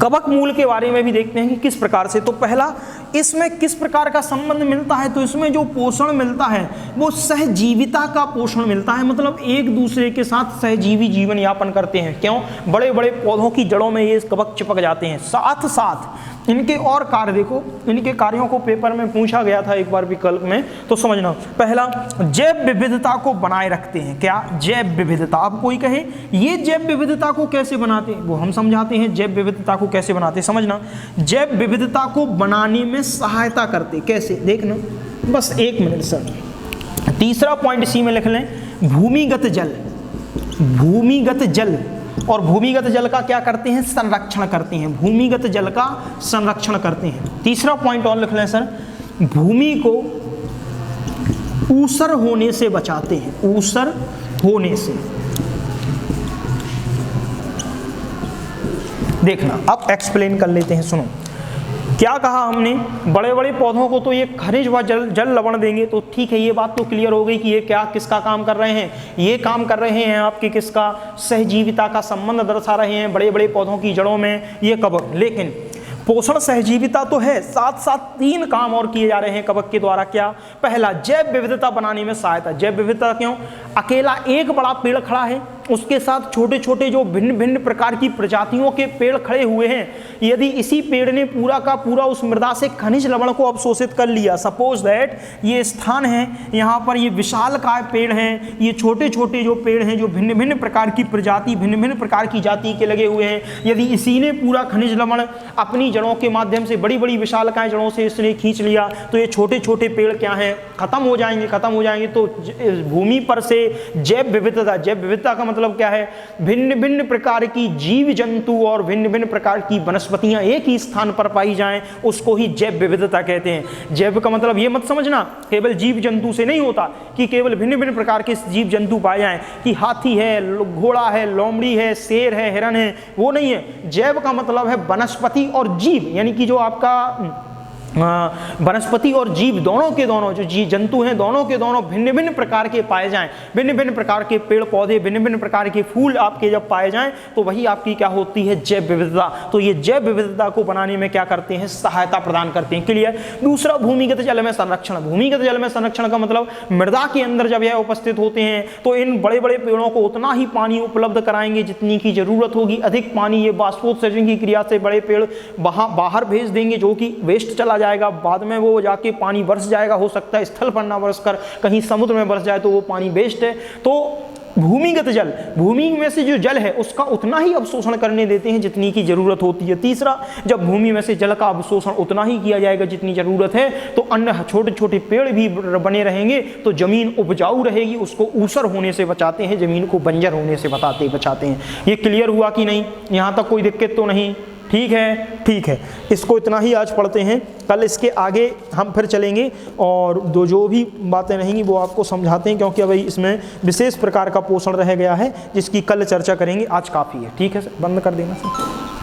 कवक मूल के बारे में भी देखते हैं कि किस प्रकार से। तो पहला, इसमें किस प्रकार का संबंध मिलता है, तो इसमें जो पोषण मिलता है वो सहजीविता का पोषण मिलता है। मतलब एक दूसरे के साथ सहजीवी जीवन यापन करते हैं। क्यों, बड़े बड़े पौधों की जड़ों में ये कवक चिपक जाते हैं। साथ साथ इनके और कार्य देखो, इनके कार्यों को पेपर में पूछा गया था एक बार विकल्प में, तो समझना। पहला, जैव विविधता को बनाए रखते हैं। क्या, जैव विविधता। अब कोई कहे ये जैव विविधता को कैसे बनाते हैं, वो हम समझाते हैं जैव विविधता को कैसे बनाते हैं। समझना, जैव विविधता को बनाने में सहायता करते। कैसे, देखना, बस 1 मिनट सर। तीसरा पॉइंट इसी में लिख लें, भूमिगत जल, भूमिगत जल, और भूमिगत जल का क्या करते हैं, संरक्षण करते हैं, भूमिगत जल का संरक्षण करते हैं। तीसरा पॉइंट और लिख लें सर, भूमि को ऊसर होने से बचाते हैं, ऊसर होने से। देखना अब एक्सप्लेन कर लेते हैं, सुनो क्या कहा हमने, बड़े बड़े पौधों को तो ये खनिज व जल लवण देंगे, तो ठीक है, ये बात तो क्लियर हो गई कि ये क्या किसका काम कर रहे हैं, ये काम कर रहे हैं आपके किसका, सहजीविता का संबंध दर्शा रहे हैं बड़े बड़े पौधों की जड़ों में ये कवक। लेकिन पोषण सहजीविता तो है, साथ साथ 3 काम और किए जा रहे हैं कवक के द्वारा। क्या, पहला जैव विविधता बनाने में सहायता। जैव विविधता क्यों, अकेला एक बड़ा पेड़ खड़ा है, उसके साथ छोटे छोटे जो भिन्न भिन्न प्रकार की प्रजातियों के पेड़ खड़े हुए हैं, यदि इसी पेड़ ने पूरा का पूरा उस मृदा से खनिज लवण को अवशोषित कर लिया, सपोज दैट ये स्थान है, यहाँ पर ये विशालकाय पेड़ हैं, ये छोटे छोटे जो पेड़ हैं जो भिन्न भिन्न प्रकार की प्रजाति भिन्न भिन्न प्रकार की जाति के लगे हुए हैं, यदि इसी ने पूरा खनिज लवण अपनी जड़ों के माध्यम से बड़ी बड़ी विशालकाय जड़ों से इसने खींच लिया, तो ये छोटे छोटे पेड़ क्या हैं, खत्म हो जाएंगे, खत्म हो जाएंगे। तो भूमि पर से जैव विविधता, जैव विविधता का मतलब क्या है, भिन्न भिन्न प्रकार की जीव जंतु और भिन्न भिन्न प्रकार की वनस्पतियां एक ही स्थान पर पाई जाएं, उसको ही जैव विविधता कहते हैं। जैव का मतलब ये मत समझना केवल जीव जंतु से नहीं होता कि केवल भिन्न भिन्न प्रकार के जीव जंतु पाए जाएं, कि हाथी है, घोड़ा है, लोमड़ी है, शेर है, हिरन है, वो नहीं है। जैव का मतलब है वनस्पति और जीव, यानी कि जो आपका वनस्पति और जीव दोनों के दोनों, जो जीव जंतु हैं दोनों के दोनों भिन्न भिन्न प्रकार के पाए जाएं, भिन्न भिन्न प्रकार के पेड़ पौधे, भिन्न भिन्न प्रकार के फूल आपके जब पाए जाएं, तो वही आपकी क्या होती है, जैव विविधता। तो ये जैव विविधता को बनाने में क्या करते हैं, सहायता प्रदान करते हैं। क्लियर। दूसरा, भूमिगत जल में संरक्षण। भूमिगत जल में संरक्षण का मतलब मृदा के अंदर जब यह उपस्थित होते हैं तो इन बड़े बड़े पेड़ों को उतना ही पानी उपलब्ध कराएंगे जितनी की जरूरत होगी। अधिक पानी ये बाष्पोत्सर्जन की क्रिया से बड़े पेड़ बाहर भेज देंगे, जो कि वेस्ट चला जाएगा, बाद में वो जाके पानी बरस जाएगा, हो सकता है स्थल पर ना बरस कर कहीं समुद्र में बरस जाए, तो वो पानी वेस्ट है। तो भूमिगत जल, भूमि में से जो जल है उसका उतना ही अवशोषण करने देते हैं जितनी की जरूरत होती है। तीसरा, जब भूमि में से जल का अवशोषण उतना ही किया जाएगा जितनी जरूरत है, तो अन्य छोटे छोटे पेड़ भी बने रहेंगे, तो जमीन उपजाऊ रहेगी, उसको ऊसर होने से बचाते हैं, जमीन को बंजर होने से बचाते हैं। ये क्लियर हुआ कि नहीं, यहाँ तक कोई दिक्कत तो नहीं? ठीक है, ठीक है, इसको इतना ही आज पढ़ते हैं, कल इसके आगे हम फिर चलेंगे और जो भी बातें रहेंगी वो आपको समझाते हैं, क्योंकि अभी इसमें विशेष प्रकार का पोषण रह गया है जिसकी कल चर्चा करेंगे। आज काफ़ी है, ठीक है सर, बंद कर देना सर।